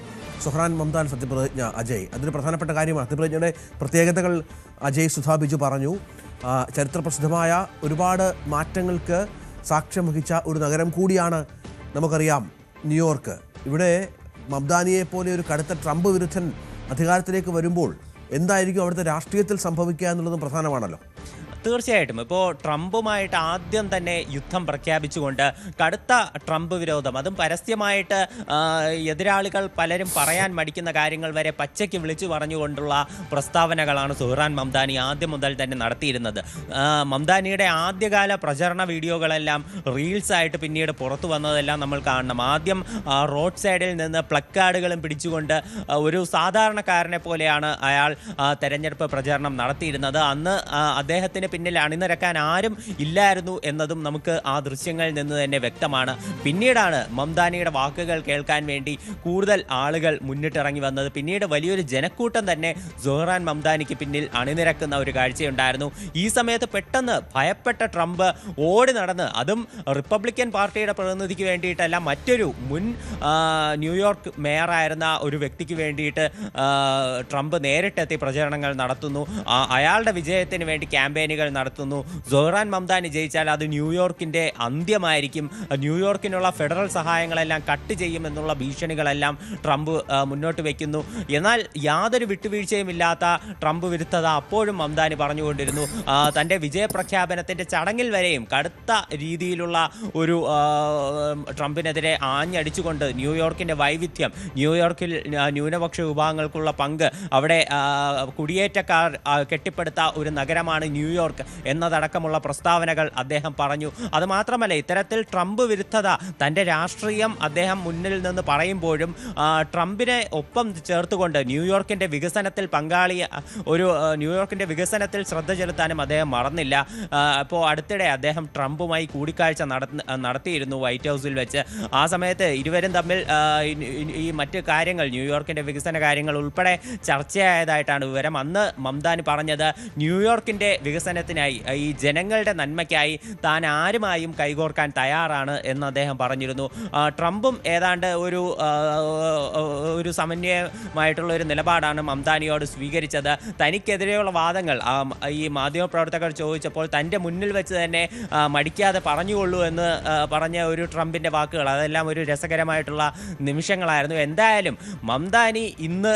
സുഹ്റാൻ മംദാനി സത്യപ്രതിജ്ഞ. അജയ്, അതൊരു പ്രധാനപ്പെട്ട കാര്യമാണ്. സത്യപ്രതിജ്ഞയുടെ പ്രത്യേകതകൾ അജയ് സുധാ ബിജു പറഞ്ഞു. ചരിത്രപ്രസിദ്ധമായ ഒരുപാട് മാറ്റങ്ങൾക്ക് സാക്ഷ്യം വഹിച്ച ഒരു നഗരം കൂടിയാണ് നമുക്കറിയാം ന്യൂയോർക്ക്. ഇവിടെ മംദാനിയെ പോലെ ഒരു കടുത്ത ട്രംപ് വിരുദ്ധൻ അധികാരത്തിലേക്ക് വരുമ്പോൾ എന്തായിരിക്കും അവിടുത്തെ രാഷ്ട്രീയത്തിൽ സംഭവിക്കുക എന്നുള്ളതും പ്രധാനമാണല്ലോ. തീർച്ചയായിട്ടും ഇപ്പോൾ ട്രംപുമായിട്ട് ആദ്യം തന്നെ യുദ്ധം പ്രഖ്യാപിച്ചുകൊണ്ട് കടുത്ത ട്രംപ് വിരോധം, അതും പരസ്യമായിട്ട് എതിരാളികൾ പലരും പറയാൻ മടിക്കുന്ന കാര്യങ്ങൾ വരെ പച്ചയ്ക്ക് വിളിച്ചു പറഞ്ഞുകൊണ്ടുള്ള പ്രസ്താവനകളാണ് സുഹ്റാൻ മംദാനി ആദ്യം മുതൽ തന്നെ നടത്തിയിരുന്നത്. മംദാനിയുടെ ആദ്യകാല പ്രചരണ വീഡിയോകളെല്ലാം റീൽസായിട്ട് പിന്നീട് പുറത്തു വന്നതെല്ലാം നമ്മൾ കാണണം. ആദ്യം റോഡ് സൈഡിൽ നിന്ന് പ്ലക്കാർഡുകളും പിടിച്ചുകൊണ്ട് ഒരു സാധാരണക്കാരനെ പോലെയാണ് അയാൾ തെരഞ്ഞെടുപ്പ് പ്രചരണം നടത്തിയിരുന്നത്. അന്ന് അദ്ദേഹത്തിന് പിന്നിൽ അണിനിരക്കാൻ ആരും ഇല്ലായിരുന്നു എന്നതും നമുക്ക് ആ ദൃശ്യങ്ങളിൽ നിന്ന് തന്നെ വ്യക്തമാണ്. പിന്നീടാണ് മംദാനിയുടെ വാക്കുകൾ കേൾക്കാൻ വേണ്ടി കൂടുതൽ ആളുകൾ മുന്നിട്ടിറങ്ങി വന്നത്. പിന്നീട് വലിയൊരു ജനക്കൂട്ടം തന്നെ സുഹ്റാൻ മംദാനിക്ക് പിന്നിൽ അണിനിരക്കുന്ന ഒരു കാഴ്ചയുണ്ടായിരുന്നു. ഈ സമയത്ത് പെട്ടെന്ന് ഭയപ്പെട്ട ട്രംപ് ഓടി നടന്ന്, അതും റിപ്പബ്ലിക്കൻ പാർട്ടിയുടെ പ്രതിനിധിക്ക് വേണ്ടിയിട്ടല്ല, മറ്റൊരു മുൻ ന്യൂയോർക്ക് മേയറായിരുന്ന ഒരു വ്യക്തിക്ക് വേണ്ടിയിട്ട് ട്രംപ് നേരിട്ടെത്തി പ്രചരണങ്ങൾ നടത്തുന്നു. അയാളുടെ വിജയത്തിന് വേണ്ടി ക്യാമ്പയിനുകൾ നടത്തുന്നു. സുഹ്റാൻ മംദാനി ജയിച്ചാൽ അത് ന്യൂയോർക്കിൻ്റെ അന്ത്യമായിരിക്കും, ന്യൂയോർക്കിനുള്ള ഫെഡറൽ സഹായങ്ങളെല്ലാം കട്ട് ചെയ്യുമെന്നുള്ള ഭീഷണികളെല്ലാം ട്രംപ് മുന്നോട്ട് വയ്ക്കുന്നു. എന്നാൽ യാതൊരു വിട്ടുവീഴ്ചയുമില്ലാത്ത ട്രംപ് വിരുദ്ധത അപ്പോഴും മംദാനി പറഞ്ഞുകൊണ്ടിരുന്നു. തൻ്റെ വിജയപ്രഖ്യാപനത്തിൻ്റെ ചടങ്ങിൽ വരെയും കടുത്ത രീതിയിലുള്ള ഒരു ട്രംപിനെതിരെ ആഞ്ഞടിച്ചുകൊണ്ട് ന്യൂയോർക്കിൻ്റെ വൈവിധ്യം, ന്യൂയോർക്കിൽ ന്യൂനപക്ഷ വിഭാഗങ്ങൾക്കുള്ള പങ്ക്, അവിടെ കുടിയേറ്റക്കാർ കെട്ടിപ്പടുത്ത ഒരു നഗരമാണ് ന്യൂയോർക്ക് എന്നതടക്കമുള്ള പ്രസ്താവനകൾ അദ്ദേഹം പറഞ്ഞു. അതുമാത്രമല്ല, ഇത്തരത്തിൽ ട്രംപ് വിരുദ്ധത തൻ്റെ രാഷ്ട്രീയം അദ്ദേഹം മുന്നിൽ നിന്ന് പറയുമ്പോഴും ട്രംപിനെ ഒപ്പം ചേർത്തുകൊണ്ട് ന്യൂയോർക്കിൻ്റെ വികസനത്തിൽ ന്യൂയോർക്കിൻ്റെ വികസനത്തിൽ ശ്രദ്ധ ചെലുത്താനും അദ്ദേഹം മറന്നില്ല. അപ്പോൾ അടുത്തിടെ അദ്ദേഹം ട്രംപുമായി കൂടിക്കാഴ്ച നടത്തിയിരുന്നു വൈറ്റ് ഹൗസിൽ വെച്ച്. ആ സമയത്ത് ഇരുവരും തമ്മിൽ ഈ മറ്റ് കാര്യങ്ങൾ, ന്യൂയോർക്കിൻ്റെ വികസന കാര്യങ്ങൾ ഉൾപ്പെടെ ചർച്ചയായതായിട്ടാണ് വിവരം. അന്ന് മംദാനി പറഞ്ഞത് ന്യൂയോർക്കിൻ്റെ വികസനത്തിനായി, ഈ ജനങ്ങളുടെ നന്മയ്ക്കായി താൻ ആരുമായും കൈകോർക്കാൻ തയ്യാറാണ് എന്ന് അദ്ദേഹം പറഞ്ഞിരുന്നു. ട്രംപും ഏതാണ്ട് ഒരു സമന്വയമായിട്ടുള്ള ഒരു നിലപാടാണ് മംദാനിയോട് സ്വീകരിച്ചത്. തനിക്കെതിരെയുള്ള വാദങ്ങൾ ഈ മാധ്യമപ്രവർത്തകർ ചോദിച്ചപ്പോൾ തൻ്റെ മുന്നിൽ വെച്ച് തന്നെ മടിക്കാതെ പറഞ്ഞുകൊള്ളൂ എന്ന് പറഞ്ഞ ഒരു ട്രംപിൻ്റെ വാക്കുകൾ, അതെല്ലാം ഒരു രസകരമായിട്ടുള്ള നിമിഷങ്ങളായിരുന്നു. എന്തായാലും മംദാനി ഇന്ന്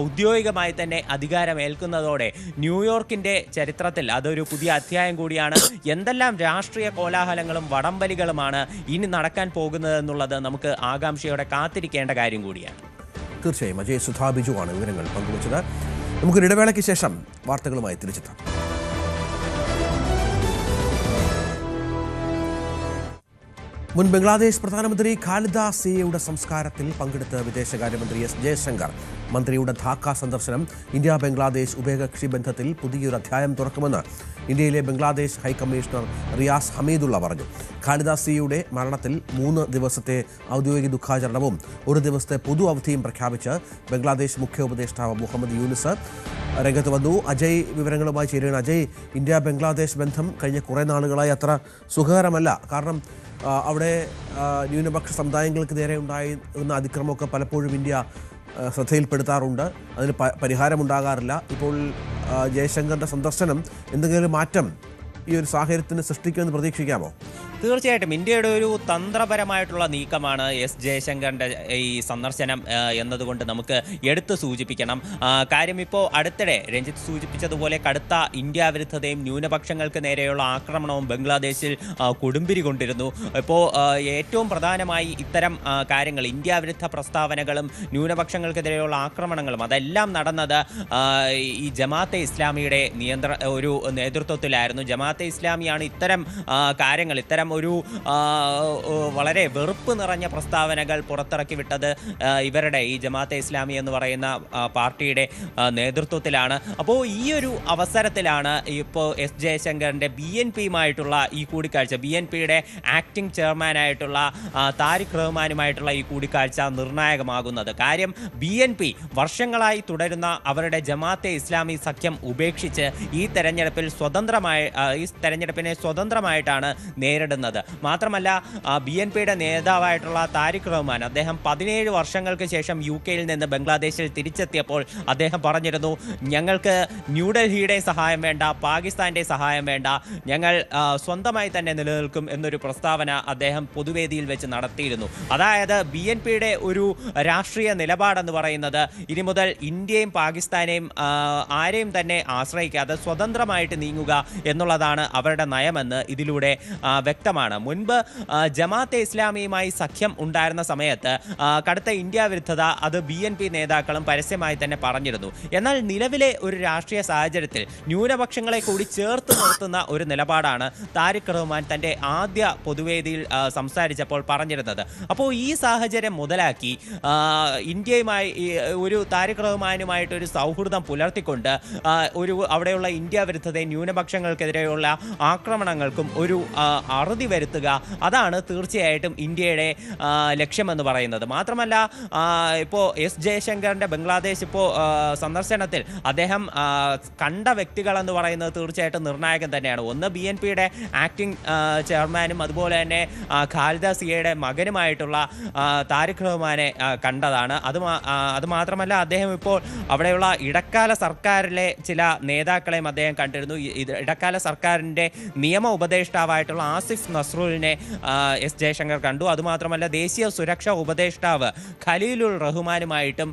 ഔദ്യോഗികമായി തന്നെ അധികാരമേൽക്കുന്നതോടെ ന്യൂയോർക്കിൻ്റെ ചരിത്രത്തിൽ അതൊരു പുതിയ അധ്യായം കൂടിയാണ്. എന്തെല്ലാം രാഷ്ട്രീയ കോലാഹലങ്ങളും വടംവലികളുമാണ് ഇനി നടക്കാൻ പോകുന്നതെന്നുള്ളത് നമുക്ക് ആകാംക്ഷയോടെ കാത്തിരിക്കേണ്ട കാര്യം കൂടിയാണ്. തീർച്ചയായും അജയ് സുധാ ബിജുവാണ് വിവരങ്ങൾ പങ്കുവച്ചത്. നമുക്കൊരു ഇടവേളയ്ക്ക് ശേഷം വാർത്തകളുമായി തിരിച്ചെത്താം. മുൻ ബംഗ്ലാദേശ് പ്രധാനമന്ത്രി ഖാലിദ സിയയുടെ സംസ്കാരത്തിൽ പങ്കെടുത്ത വിദേശകാര്യമന്ത്രി എസ് ജയശങ്കർ മന്ത്രിയുടെ ധാക്ക സന്ദർശനം ഇന്ത്യ ബംഗ്ലാദേശ് ഉഭയകക്ഷി ബന്ധത്തിൽ പുതിയൊരു അധ്യായം തുറക്കുമെന്ന് ഇന്ത്യയിലെ ബംഗ്ലാദേശ് ഹൈക്കമ്മീഷണർ റിയാസ് ഹമീദുള്ള പറഞ്ഞു. ഖാലിദ സിയയുടെ മരണത്തിൽ 3 ദിവസത്തെ ഔദ്യോഗിക ദുഃഖാചരണവും 1 ദിവസത്തെ പൊതു അവധിയും പ്രഖ്യാപിച്ച് ബംഗ്ലാദേശ് മുഖ്യ ഉപദേഷ്ടാവ് മുഹമ്മദ് യൂനിസ് രംഗത്ത് വന്നു. അജയ് വിവരങ്ങളുമായി ചേരുകയാണ്. അജയ്, ഇന്ത്യ ബംഗ്ലാദേശ് ബന്ധം കഴിഞ്ഞ കുറേ നാളുകളായി അത്ര സുഖകരമല്ല. കാരണം അവിടെ ന്യൂനപക്ഷ സമുദായങ്ങൾക്ക് നേരെ ഉണ്ടായിരുന്ന അതിക്രമമൊക്കെ പലപ്പോഴും ഇന്ത്യ ശ്രദ്ധയിൽപ്പെടുത്താറുണ്ട്. അതിന് പരിഹാരമുണ്ടാകാറില്ല. ഇപ്പോൾ ജയശങ്കറിൻ്റെ സന്ദർശനം എന്തെങ്കിലും മാറ്റം ഈ ഒരു സാഹചര്യത്തിന് സൃഷ്ടിക്കുമെന്ന് പ്രതീക്ഷിക്കാമോ? തീർച്ചയായിട്ടും ഇന്ത്യയുടെ ഒരു തന്ത്രപരമായിട്ടുള്ള നീക്കമാണ് എസ് ജയശങ്കറിൻ്റെ ഈ സന്ദർശനം എന്നതുകൊണ്ട് നമുക്ക് എടുത്തു സൂചിപ്പിക്കണം. കാര്യം ഇപ്പോൾ അടുത്തിടെ രഞ്ജിത്ത് സൂചിപ്പിച്ചതുപോലെ കടുത്ത ഇന്ത്യ വിരുദ്ധതയും ന്യൂനപക്ഷങ്ങൾക്ക് നേരെയുള്ള ആക്രമണവും ബംഗ്ലാദേശിൽ കൊടുമ്പിരി കൊണ്ടിരുന്നു. ഇപ്പോൾ ഏറ്റവും പ്രധാനമായി ഇത്തരം കാര്യങ്ങൾ, ഇന്ത്യ വിരുദ്ധ പ്രസ്താവനകളും ന്യൂനപക്ഷങ്ങൾക്കെതിരെയുള്ള ആക്രമണങ്ങളും അതെല്ലാം നടന്നത് ഈ ജമാഅത്തെ ഇസ്ലാമിയുടെ ഒരു നേതൃത്വത്തിലായിരുന്നു. ജമാഅത്തെ ഇസ്ലാമിയാണ് ഇത്തരം കാര്യങ്ങൾ, ഇത്തരം ഒരു വളരെ വെറുപ്പ് നിറഞ്ഞ പ്രസ്താവനകൾ പുറത്തിറക്കി വിട്ടത് ഇവരുടെ ഈ ജമാഅത്തെ ഇസ്ലാമി എന്ന് പറയുന്ന പാർട്ടിയുടെ നേതൃത്വത്തിലാണ്. അപ്പോൾ ഈ ഒരു അവസരത്തിലാണ് ഇപ്പോൾ എസ് ജയശങ്കറിൻ്റെ BNPയുമായിട്ടുള്ള ഈ കൂടിക്കാഴ്ച, BNPയുടെ ആക്ടിംഗ് ചെയർമാനായിട്ടുള്ള താരിഖ് റഹ്മാനുമായിട്ടുള്ള ഈ കൂടിക്കാഴ്ച നിർണായകമാകുന്നത്. കാര്യം BNP വർഷങ്ങളായി തുടരുന്ന അവരുടെ ജമാഅത്തെ ഇസ്ലാമി സഖ്യം ഉപേക്ഷിച്ച് ഈ തെരഞ്ഞെടുപ്പിനെ സ്വതന്ത്രമായിട്ടാണ് നേരിടുന്നത്. മാത്രമല്ല BNPയുടെ നേതാവായിട്ടുള്ള താരിഖ് റഹ്മാൻ, അദ്ദേഹം 17 വർഷങ്ങൾക്ക് ശേഷം UK-യിൽ നിന്ന് ബംഗ്ലാദേശിൽ തിരിച്ചെത്തിയപ്പോൾ അദ്ദേഹം പറഞ്ഞിരുന്നു, ഞങ്ങൾക്ക് ന്യൂഡൽഹിയുടെ സഹായം വേണ്ട, പാകിസ്ഥാൻ്റെ സഹായം വേണ്ട, ഞങ്ങൾ സ്വന്തമായി തന്നെ നിലനിൽക്കും എന്നൊരു പ്രസ്താവന അദ്ദേഹം പൊതുവേദിയിൽ വെച്ച് നടത്തിയിരുന്നു. അതായത് BNPയുടെ ഒരു രാഷ്ട്രീയ നിലപാടെന്ന് പറയുന്നത് ഇനി മുതൽ ഇന്ത്യയും പാകിസ്ഥാനെയും ആരെയും തന്നെ ആശ്രയിക്കാതെ സ്വതന്ത്രമായിട്ട് നീങ്ങുക എന്നുള്ളതാണ് അവരുടെ നയമെന്ന് ഇതിലൂടെ വ്യക്തമാണ്. മുൻപ് ജമാഅത്തെ ഇസ്ലാമിയുമായി സഖ്യം ഉണ്ടായിരുന്ന സമയത്ത് കടുത്ത ഇന്ത്യ വിരുദ്ധത അത് BNP നേതാക്കളും പരസ്യമായി തന്നെ പറഞ്ഞിരുന്നു. എന്നാൽ നിലവിലെ ഒരു രാഷ്ട്രീയ സാഹചര്യത്തിൽ ന്യൂനപക്ഷങ്ങളെ കൂടി ചേർത്ത് നിർത്തുന്ന ഒരു നിലപാടാണ് താരിഖ് റഹ്മാൻ തൻ്റെ ആദ്യ പൊതുവേദിയിൽ സംസാരിച്ചപ്പോൾ പറഞ്ഞിരുന്നത്. അപ്പോൾ ഈ സാഹചര്യം മുതലാക്കി ഇന്ത്യയുമായി ഒരു താരിഖ് റഹ്മാനുമായിട്ടൊരു സൗഹൃദം പുലർത്തിക്കൊണ്ട് അവിടെയുള്ള ഇന്ത്യ വിരുദ്ധതയും ന്യൂനപക്ഷങ്ങൾക്കെതിരെയുള്ള ആക്രമണങ്ങൾക്കും ഒരു അറുതി വരുത്തുക, അതാണ് തീർച്ചയായിട്ടും ഇന്ത്യയുടെ ലക്ഷ്യമെന്ന് പറയുന്നത്. മാത്രമല്ല ഇപ്പോൾ എസ് ജയശങ്കറിൻ്റെ ബംഗ്ലാദേശ് സന്ദർശനത്തിൽ അദ്ദേഹം കണ്ട വ്യക്തികളെന്ന് പറയുന്നത് തീർച്ചയായിട്ടും നിർണായകം തന്നെയാണ്. ഒന്ന് BNPയുടെ ആക്ടിംഗ് ചെയർമാനും അതുപോലെ തന്നെ ഖാലിദ സിയയുടെ മകനുമായിട്ടുള്ള താരിഖ് റഹ്മാനെ കണ്ടതാണ്. അത് മാത്രമല്ല അദ്ദേഹം ഇപ്പോൾ അവിടെയുള്ള ഇടക്കാല സർക്കാരിലെ ചില നേതാക്കളെയും അദ്ദേഹം കണ്ടിരുന്നു. ഇടക്കാല സർക്കാരിൻ്റെ നിയമ ഉപദേഷ്ടാവായിട്ടുള്ള ആസിഫ് നസ്രുലിനെ എസ് ജയശങ്കർ കണ്ടു. അതുമാത്രമല്ല ദേശീയ സുരക്ഷാ ഉപദേഷ്ടാവ് ഖലീലുർ റഹ്മാനുമായിട്ടും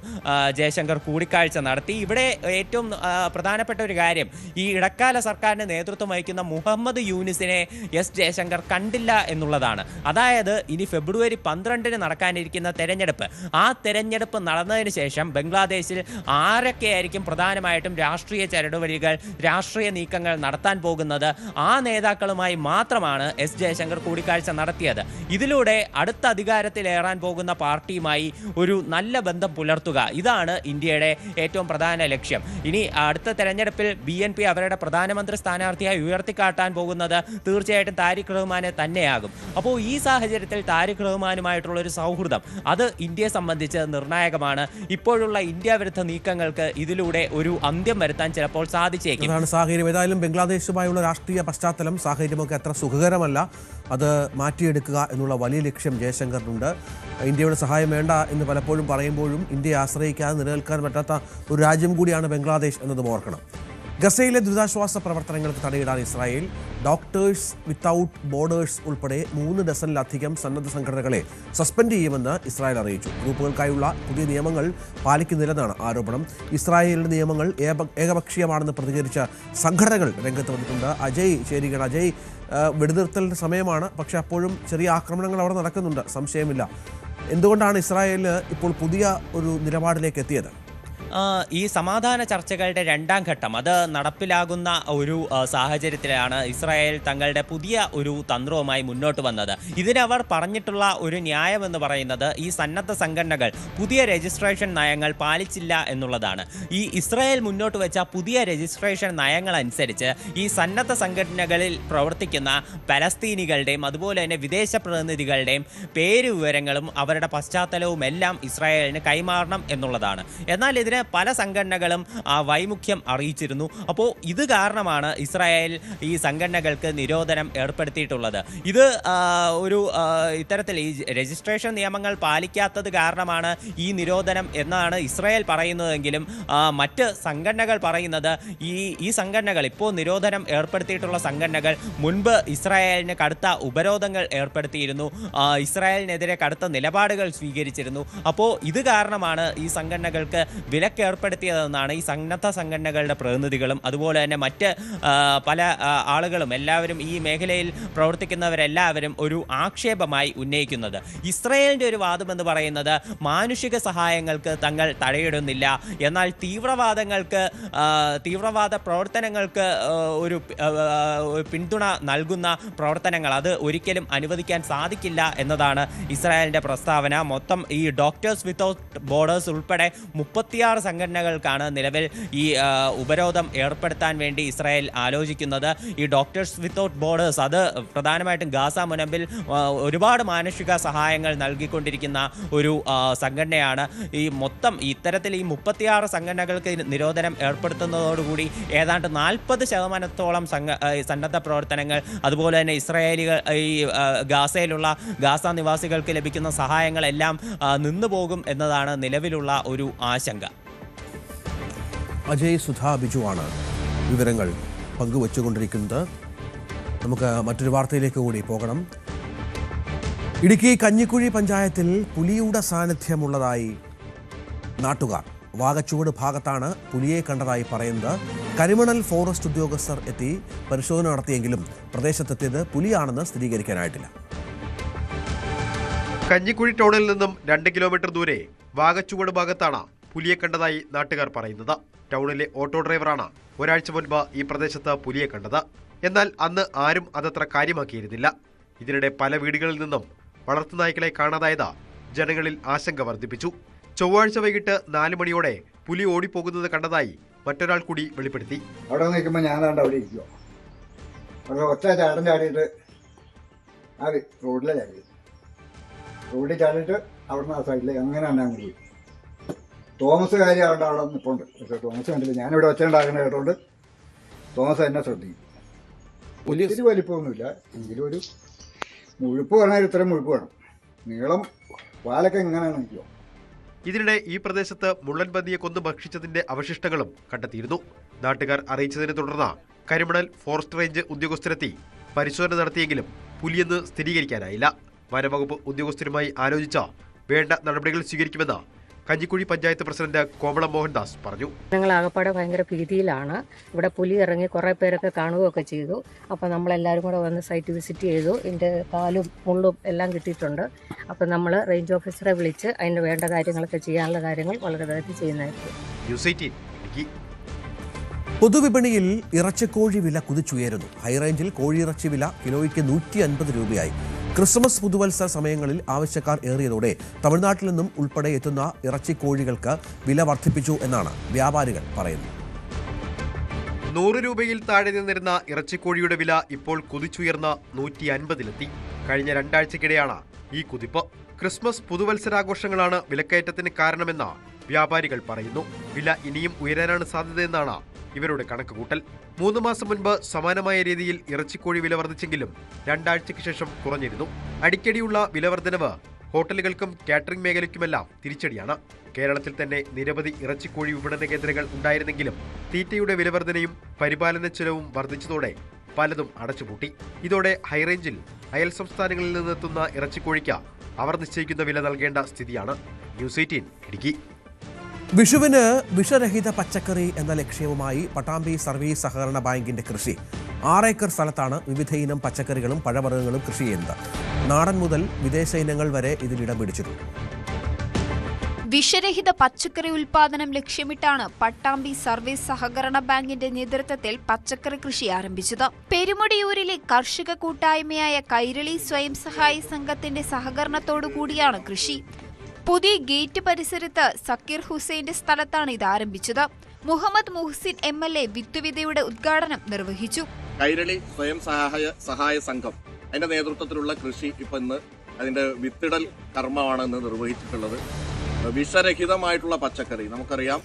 ജയശങ്കർ കൂടിക്കാഴ്ച നടത്തി. ഇവിടെ ഏറ്റവും പ്രധാനപ്പെട്ട ഒരു കാര്യം, ഈ ഇടക്കാല സർക്കാരിന് നേതൃത്വം വഹിക്കുന്ന മുഹമ്മദ് യൂനിസിനെ എസ് ജയശങ്കർ കണ്ടില്ല എന്നുള്ളതാണ്. അതായത് ഇനി ഫെബ്രുവരി 12 നടക്കാനിരിക്കുന്ന തെരഞ്ഞെടുപ്പ്, ആ തെരഞ്ഞെടുപ്പ് നടന്നതിന് ശേഷം ബംഗ്ലാദേശിൽ ആരൊക്കെയായിരിക്കും പ്രധാനമായിട്ടും രാഷ്ട്രീയ ചരടുവലികൾ, രാഷ്ട്രീയ നീക്കങ്ങൾ നടത്താൻ പോകുന്നത്, ആ നേതാക്കളുമായി മാത്രമാണ് എസ് ജയശങ്കർ കൂടിക്കാഴ്ച നടത്തിയത്. ഇതിലൂടെ അടുത്ത അധികാരത്തിലേറാൻ പോകുന്ന പാർട്ടിയുമായി ഒരു നല്ല ബന്ധം പുലർത്തുക, ഇതാണ് ഇന്ത്യയുടെ ഏറ്റവും പ്രധാന ലക്ഷ്യം. ഇനി അടുത്ത തെരഞ്ഞെടുപ്പിൽ BNP അവരുടെ പ്രധാനമന്ത്രി സ്ഥാനാർത്ഥിയായി ഉയർത്തിക്കാട്ടാൻ പോകുന്നത് തീർച്ചയായിട്ടും താരിഖ് റഹ്മാനെ തന്നെയാകും. അപ്പോൾ ഈ സാഹചര്യത്തിൽ താരിഖ് റഹ്മാനുമായിട്ടുള്ള ഒരു സൗഹൃദം അത് ഇന്ത്യയെ സംബന്ധിച്ച് നിർണായകമാണ്. ഇപ്പോഴുള്ള ഇന്ത്യ വിരുദ്ധ നീക്കങ്ങൾക്ക് ഇതിലൂടെ ഒരു അന്ത്യം വരുത്താൻ ചിലപ്പോൾ സാധിച്ചേക്കും. അതാണ് സാഹചര്യം. ഏതായാലും ബംഗ്ലാദേശുമായുള്ള രാഷ്ട്രീയ പശ്ചാത്തലം, സാഹചര്യമൊക്കെ അത്ര സുഖകരമല്ല. അത് മാറ്റിയെടുക്കുക എന്നുള്ള വലിയ ലക്ഷ്യം ജയശങ്കറിനുണ്ട്. ഇന്ത്യയുടെ സഹായം വേണ്ട എന്ന് പലപ്പോഴും പറയുമ്പോഴും ഇന്ത്യയെ ആശ്രയിക്കാതെ നിലനിൽക്കാൻ പറ്റാത്ത ഒരു രാജ്യം കൂടിയാണ് ബംഗ്ലാദേശ് എന്നതും ഓർക്കണം. ഗസയിലെ ദുരിതാശ്വാസ പ്രവർത്തനങ്ങൾക്ക് തടയിടാൻ ഇസ്രായേൽ ഡോക്ടേഴ്സ് വിത്തൌട്ട് ബോർഡേഴ്സ് ഉൾപ്പെടെ 3 ഡസനിലധികം സന്നദ്ധ സംഘടനകളെ സസ്പെൻഡ് ചെയ്യുമെന്ന് ഇസ്രായേൽ അറിയിച്ചു. ഗ്രൂപ്പുകൾക്കായുള്ള പുതിയ നിയമങ്ങൾ പാലിക്കുന്നില്ലെന്നാണ് ആരോപണം. ഇസ്രായേലിന്റെ നിയമങ്ങൾ ഏകപക്ഷീയമാണെന്ന് പ്രതികരിച്ച സംഘടനകൾ രംഗത്ത് വന്നിട്ടുണ്ട്. അജയ് ചേരുകയാണ്. അജയ്, വെടിനിർത്തലിൻ്റെ സമയമാണ്, പക്ഷേ അപ്പോഴും ചെറിയ ആക്രമണങ്ങൾ അവിടെ നടക്കുന്നുണ്ട്, സംശയമില്ല. എന്തുകൊണ്ടാണ് ഇസ്രായേൽ ഇപ്പോൾ പുതിയ ഒരു നിലപാടിലേക്ക് എത്തിയത്? ഈ സമാധാന ചർച്ചകളുടെ രണ്ടാം ഘട്ടം അത് നടപ്പിലാകുന്ന ഒരു സാഹചര്യത്തിലാണ് ഇസ്രായേൽ തങ്ങളുടെ പുതിയ ഒരു തന്ത്രവുമായി മുന്നോട്ട് വന്നത്. ഇതിനവർ പറഞ്ഞിട്ടുള്ള ഒരു ന്യായമെന്ന് പറയുന്നത് ഈ സന്നദ്ധ സംഘടനകൾ പുതിയ രജിസ്ട്രേഷൻ നയങ്ങൾ പാലിച്ചില്ല എന്നുള്ളതാണ്. ഈ ഇസ്രായേൽ മുന്നോട്ട് വെച്ച പുതിയ രജിസ്ട്രേഷൻ നയങ്ങൾ അനുസരിച്ച് ഈ സന്നദ്ധ സംഘടനകളിൽ പ്രവർത്തിക്കുന്ന പലസ്തീനികളുടെയും അതുപോലെ തന്നെ വിദേശ പ്രതിനിധികളുടെയും പേര് വിവരങ്ങളും അവരുടെ പശ്ചാത്തലവും എല്ലാം ഇസ്രായേലിന് കൈമാറണം എന്നുള്ളതാണ്. എന്നാൽ ഇതിന് പല സംഘടനകളും വൈമുഖ്യം അറിയിച്ചിരുന്നു. അപ്പോൾ ഇത് കാരണമാണ് ഇസ്രായേൽ ഈ സംഘടനകൾക്ക് നിരോധനം ഏർപ്പെടുത്തിയിട്ടുള്ളത്. ഇത് ഒരു ഇത്തരത്തിൽ ഈ രജിസ്ട്രേഷൻ നിയമങ്ങൾ പാലിക്കാത്തത് കാരണമാണ് ഈ നിരോധനം എന്നാണ് ഇസ്രായേൽ പറയുന്നതെങ്കിലും മറ്റ് സംഘടനകൾ പറയുന്നത് ഈ സംഘടനകൾ ഇപ്പോൾ നിരോധനം ഏർപ്പെടുത്തിയിട്ടുള്ള സംഘടനകൾ മുൻപ് ഇസ്രായേലിന് കടുത്ത ഉപരോധങ്ങൾ ഏർപ്പെടുത്തിയിരുന്നു, ഇസ്രായേലിനെതിരെ കടുത്ത നിലപാടുകൾ സ്വീകരിച്ചിരുന്നു. അപ്പോൾ ഇത് കാരണമാണ് ഈ സംഘടനകൾക്ക് വിലക്ക് ഏർപ്പെടുത്തിയതെന്നാണ് ഈ സന്നദ്ധ സംഘടനകളുടെ പ്രതിനിധികളും അതുപോലെ തന്നെ മറ്റ് പല ആളുകളും എല്ലാവരും ഈ മേഖലയിൽ പ്രവർത്തിക്കുന്നവരെല്ലാവരും ഒരു ആക്ഷേപമായി ഉന്നയിക്കുന്നത്. ഇസ്രായേലിൻ്റെ ഒരു വാദമെന്ന് പറയുന്നത് മാനുഷിക സഹായങ്ങൾക്ക് തങ്ങൾ തടയിടുന്നില്ല, എന്നാൽ തീവ്രവാദ പ്രവർത്തനങ്ങൾക്ക് ഒരു പിന്തുണ നൽകുന്ന പ്രവർത്തനങ്ങൾ അത് ഒരിക്കലും അനുവദിക്കാൻ സാധിക്കില്ല എന്നതാണ് ഇസ്രായേലിൻ്റെ പ്രസ്താവന. മൊത്തം ഈ ഡോക്ടേഴ്സ് വിത്തൗട്ട് ബോർഡേഴ്സ് ഉൾപ്പെടെ 36 സംഘടനകൾക്കാണ് നിലവിൽ ഈ ഉപരോധം ഏർപ്പെടുത്താൻ വേണ്ടി ഇസ്രായേൽ ആലോചിക്കുന്നത്. ഈ ഡോക്ടേഴ്സ് വിത്തൗട്ട് ബോർഡേഴ്സ് അത് പ്രധാനമായിട്ടും ഗാസ മുനമ്പിൽ ഒരുപാട് മാനുഷിക സഹായങ്ങൾ നൽകിക്കൊണ്ടിരിക്കുന്ന ഒരു സംഘടനയാണ്. ഈ മൊത്തം ഇത്തരത്തിൽ ഈ 36 സംഘടനകൾക്ക് നിരോധനം ഏർപ്പെടുത്തുന്നതോടുകൂടി ഏതാണ്ട് 40% സന്നദ്ധ പ്രവർത്തനങ്ങൾ അതുപോലെ തന്നെ ഇസ്രായേലികൾ ഈ ഗാസയിലുള്ള ഗാസ നിവാസികൾക്ക് ലഭിക്കുന്ന സഹായങ്ങളെല്ലാം നിന്നുപോകും എന്നതാണ് നിലവിലുള്ള ഒരു ആശങ്ക. അജയ് സുധാ ബിജുവാണ് വിവരങ്ങൾ പങ്കുവച്ചുകൊണ്ടിരിക്കുന്നത്. നമുക്ക് മറ്റൊരു വാർത്തയിലേക്ക് കൂടി പോകണം. ഇടുക്കി കഞ്ഞിക്കുഴി പഞ്ചായത്തിൽ പുലിയുടെ സാന്നിധ്യമുള്ളതായി നാട്ടുകാർ. വാഗച്ചുവട് ഭാഗത്താണ് പുലിയെ കണ്ടതായി പറയുന്നത്. കരിമണൽ ഫോറസ്റ്റ് ഉദ്യോഗസ്ഥർ എത്തി പരിശോധന നടത്തിയെങ്കിലും പ്രദേശത്തെത്തിയത് പുലിയാണെന്ന് സ്ഥിരീകരിക്കാനായിട്ടില്ല. കഞ്ഞിക്കുഴി ടൗണിൽ നിന്നും 2 കിലോമീറ്റർ ദൂരെ വാഗച്ചുവട് ഭാഗത്താണ് പുലിയെ കണ്ടതായി നാട്ടുകാർ പറയുന്നത്. ടൗണിലെ ഓട്ടോ ഡ്രൈവറാണ് ഒരാഴ്ച മുൻപ് ഈ പ്രദേശത്ത് പുലിയെ കണ്ടത്. എന്നാൽ അന്ന് ആരും അതത്ര കാര്യമാക്കിയിരുന്നില്ല. ഇതിനിടെ പല വീടുകളിൽ നിന്നും വളർത്തുനായ്ക്കളെ കാണാതായത് ജനങ്ങളിൽ ആശങ്ക വർദ്ധിപ്പിച്ചു. ചൊവ്വാഴ്ച വൈകിട്ട് 4 മണിയോടെ പുലി ഓടിപ്പോകുന്നത് കണ്ടതായി മറ്റൊരാൾ കൂടി വെളിപ്പെടുത്തി. അവിടെ നിൽക്കുമ്പോൾ ഞാനാണ്ട് അവിടെ ഇരിക്കുമോ, അവിടെ ഒറ്റ ചാടം ചാടിയിട്ട് അത് റോഡിൽ ചാടിയിട്ട് അവിടുന്ന് ആ സൈഡിൽ അങ്ങനെ തന്നെ അങ്ങ് പോയി. തോമസ് കാര്യം അവിടെ നിൽപ്പുണ്ട്. പക്ഷേ തോമസ് കണ്ടില്ല. ഞാനിവിടെ ഒച്ച ഉണ്ടാക്കുന്ന കേട്ടോണ്ട് തോമസ് എന്നെ ശ്രദ്ധിക്കും. ഒത്തിരി വലിപ്പമൊന്നുമില്ല, എങ്കിലും ഒരു മുഴുപ്പ് പറഞ്ഞാൽ ഇത്രയും മുഴുപ്പ് വേണം. നീളം വാലൊക്കെ ഇങ്ങനെ നിൽക്കുമോ. ഇതിനിടെ ഈ പ്രദേശത്ത് മുള്ളൻപന്നിയെ കൊന്നു ഭക്ഷിച്ചതിന്റെ അവശിഷ്ടങ്ങളും കണ്ടെത്തിയിരുന്നു. നാട്ടുകാർ അറിയിച്ചതിനെ തുടർന്ന് കരിമണൽ ഫോറസ്റ്റ് റേഞ്ച് ഉദ്യോഗസ്ഥരെത്തി പരിശോധന നടത്തിയെങ്കിലും പുലിയെന്ന് സ്ഥിരീകരിക്കാനായില്ല. വനവകുപ്പ് ഉദ്യോഗസ്ഥരുമായി ആലോചിച്ച വേണ്ട നടപടികൾ സ്വീകരിക്കുമെന്ന് കഞ്ഞിക്കുഴി പഞ്ചായത്ത് പ്രസിഡന്റ് കോമളം മോഹൻദാസ് പറഞ്ഞു. ഞങ്ങൾ ആകപ്പാടെ ഭയങ്കര ഭീതിയിലാണ്. ഇവിടെ പുലി ഇറങ്ങി കുറേ പേരൊക്കെ കാണുകയൊക്കെ ചെയ്തു. അപ്പോൾ നമ്മളെല്ലാവരും കൂടെ വന്ന് സൈറ്റ് വിസിറ്റ് ചെയ്തു. ഇതിൻ്റെ കാലും മുള്ളും എല്ലാം കിട്ടിയിട്ടുണ്ട്. അപ്പോൾ നമ്മൾ റേഞ്ച് ഓഫീസറെ വിളിച്ച് അതിന് വേണ്ട കാര്യങ്ങളൊക്കെ ചെയ്യാനുള്ള കാര്യങ്ങൾ വളരെ വേഗത്തിൽ ചെയ്യുന്നതായിരിക്കും. ന്യൂസ് 18 പൊതുവിപണിയിൽ ഇറച്ചിക്കോഴി വില കുതിച്ചുയരുന്നു. ഹൈറേഞ്ചിൽ കോഴിയിറച്ചി വില കിലോയ്ക്ക് 150 രൂപയായി. ക്രിസ്മസ് പുതുവത്സര സമയങ്ങളിൽ ആവശ്യക്കാർ ഏറിയതോടെ തമിഴ്നാട്ടിൽ നിന്നും ഉൾപ്പെടെ എത്തുന്ന ഇറച്ചിക്കോഴികൾക്ക് വില വർദ്ധിപ്പിച്ചു എന്നാണ് വ്യാപാരികൾ പറയുന്നത്. 100 രൂപയിൽ താഴെ നിന്നിരുന്ന ഇറച്ചിക്കോഴിയുടെ വില ഇപ്പോൾ കുതിച്ചുയർന്ന 150-ലെത്തി. കഴിഞ്ഞ 2 ആഴ്ചക്കിടെയാണ് ഈ കുതിപ്പ്. ക്രിസ്മസ് പുതുവത്സരാഘോഷങ്ങളാണ് വിലക്കയറ്റത്തിന് കാരണമെന്ന് വ്യാപാരികൾ പറയുന്നു. വില ഇനിയും ഉയരാനാണ് സാധ്യതയെന്നാണ് ഇവരുടെ കണക്കുകൂട്ടൽ. 3 മാസം മുൻപ് സമാനമായ രീതിയിൽ ഇറച്ചിക്കോഴി വില വർദ്ധിച്ചെങ്കിലും 2 ആഴ്ചയ്ക്ക് ശേഷം കുറഞ്ഞിരുന്നു. അടിക്കടിയുള്ള വിലവർദ്ധനവ് ഹോട്ടലുകൾക്കും കാറ്ററിംഗ് മേഖലയ്ക്കുമെല്ലാം തിരിച്ചടിയാണ്. കേരളത്തിൽ തന്നെ നിരവധി ഇറച്ചിക്കോഴി വിപണന കേന്ദ്രങ്ങൾ ഉണ്ടായിരുന്നെങ്കിലും തീറ്റയുടെ വിലവർദ്ധനയും പരിപാലന ചെലവും വർദ്ധിച്ചതോടെ പലതും അടച്ചുപൂട്ടി. ഇതോടെ ഹൈറേഞ്ചിൽ അയൽ സംസ്ഥാനങ്ങളിൽ നിന്നെത്തുന്ന ഇറച്ചിക്കോഴിക്ക് അവർ നിശ്ചയിക്കുന്ന വില നൽകേണ്ട സ്ഥിതിയാണ്. ന്യൂസ് 18 ഇടുക്കി. വിഷുവിന് വിഷരഹിത പച്ചക്കറി എന്ന ലക്ഷ്യവുമായി പട്ടാമ്പി സർവീസ് സഹകരണ ബാങ്കിന്റെ കൃഷി 6 ഏക്കർ സ്ഥലത്താണ് വിവിധ ഇനം പച്ചക്കറികളും പഴവർഗ്ഗങ്ങളും കൃഷി ചെയ്യുന്നത്. നാടൻ മുതൽ വിദേശ ഇനങ്ങൾ വരെ ഇതിൽ ഇടം പിടിച്ചിട്ടുണ്ട്. വിഷരഹിത പച്ചക്കറി ഉൽപാദനം ലക്ഷ്യമിട്ടാണ് പട്ടാമ്പി സർവീസ് സഹകരണ ബാങ്കിന്റെ നേതൃത്വത്തിൽ പച്ചക്കറി കൃഷി ആരംഭിച്ചത്. പെരുമുടിയൂരിലെ കർഷക കൂട്ടായ്മയായ കൈരളി സ്വയം സഹായ സംഘത്തിന്റെ സഹകരണത്തോടുകൂടിയാണ് കൃഷി. പുതിയ ഗേറ്റ് പരിസരത്ത് സക്കീർ ഹുസൈന്റെ സ്ഥലത്താണ് ഇത് ആരംഭിച്ചത്. മുഹമ്മദ് മുഹ്സിൻ MLA വിത്തുവിതയുടെ ഉദ്ഘാടനം നിർവഹിച്ചു. കൈരളി സ്വയം സഹായ സംഘം അതിന്റെ നേതൃത്വത്തിലുള്ള കൃഷി ഇപ്പൊ ഇന്ന് അതിന്റെ വിത്തിടൽ കർമ്മമാണ് ഇന്ന് നിർവഹിച്ചിട്ടുള്ളത്. വിഷരഹിതമായിട്ടുള്ള പച്ചക്കറി നമുക്കറിയാം,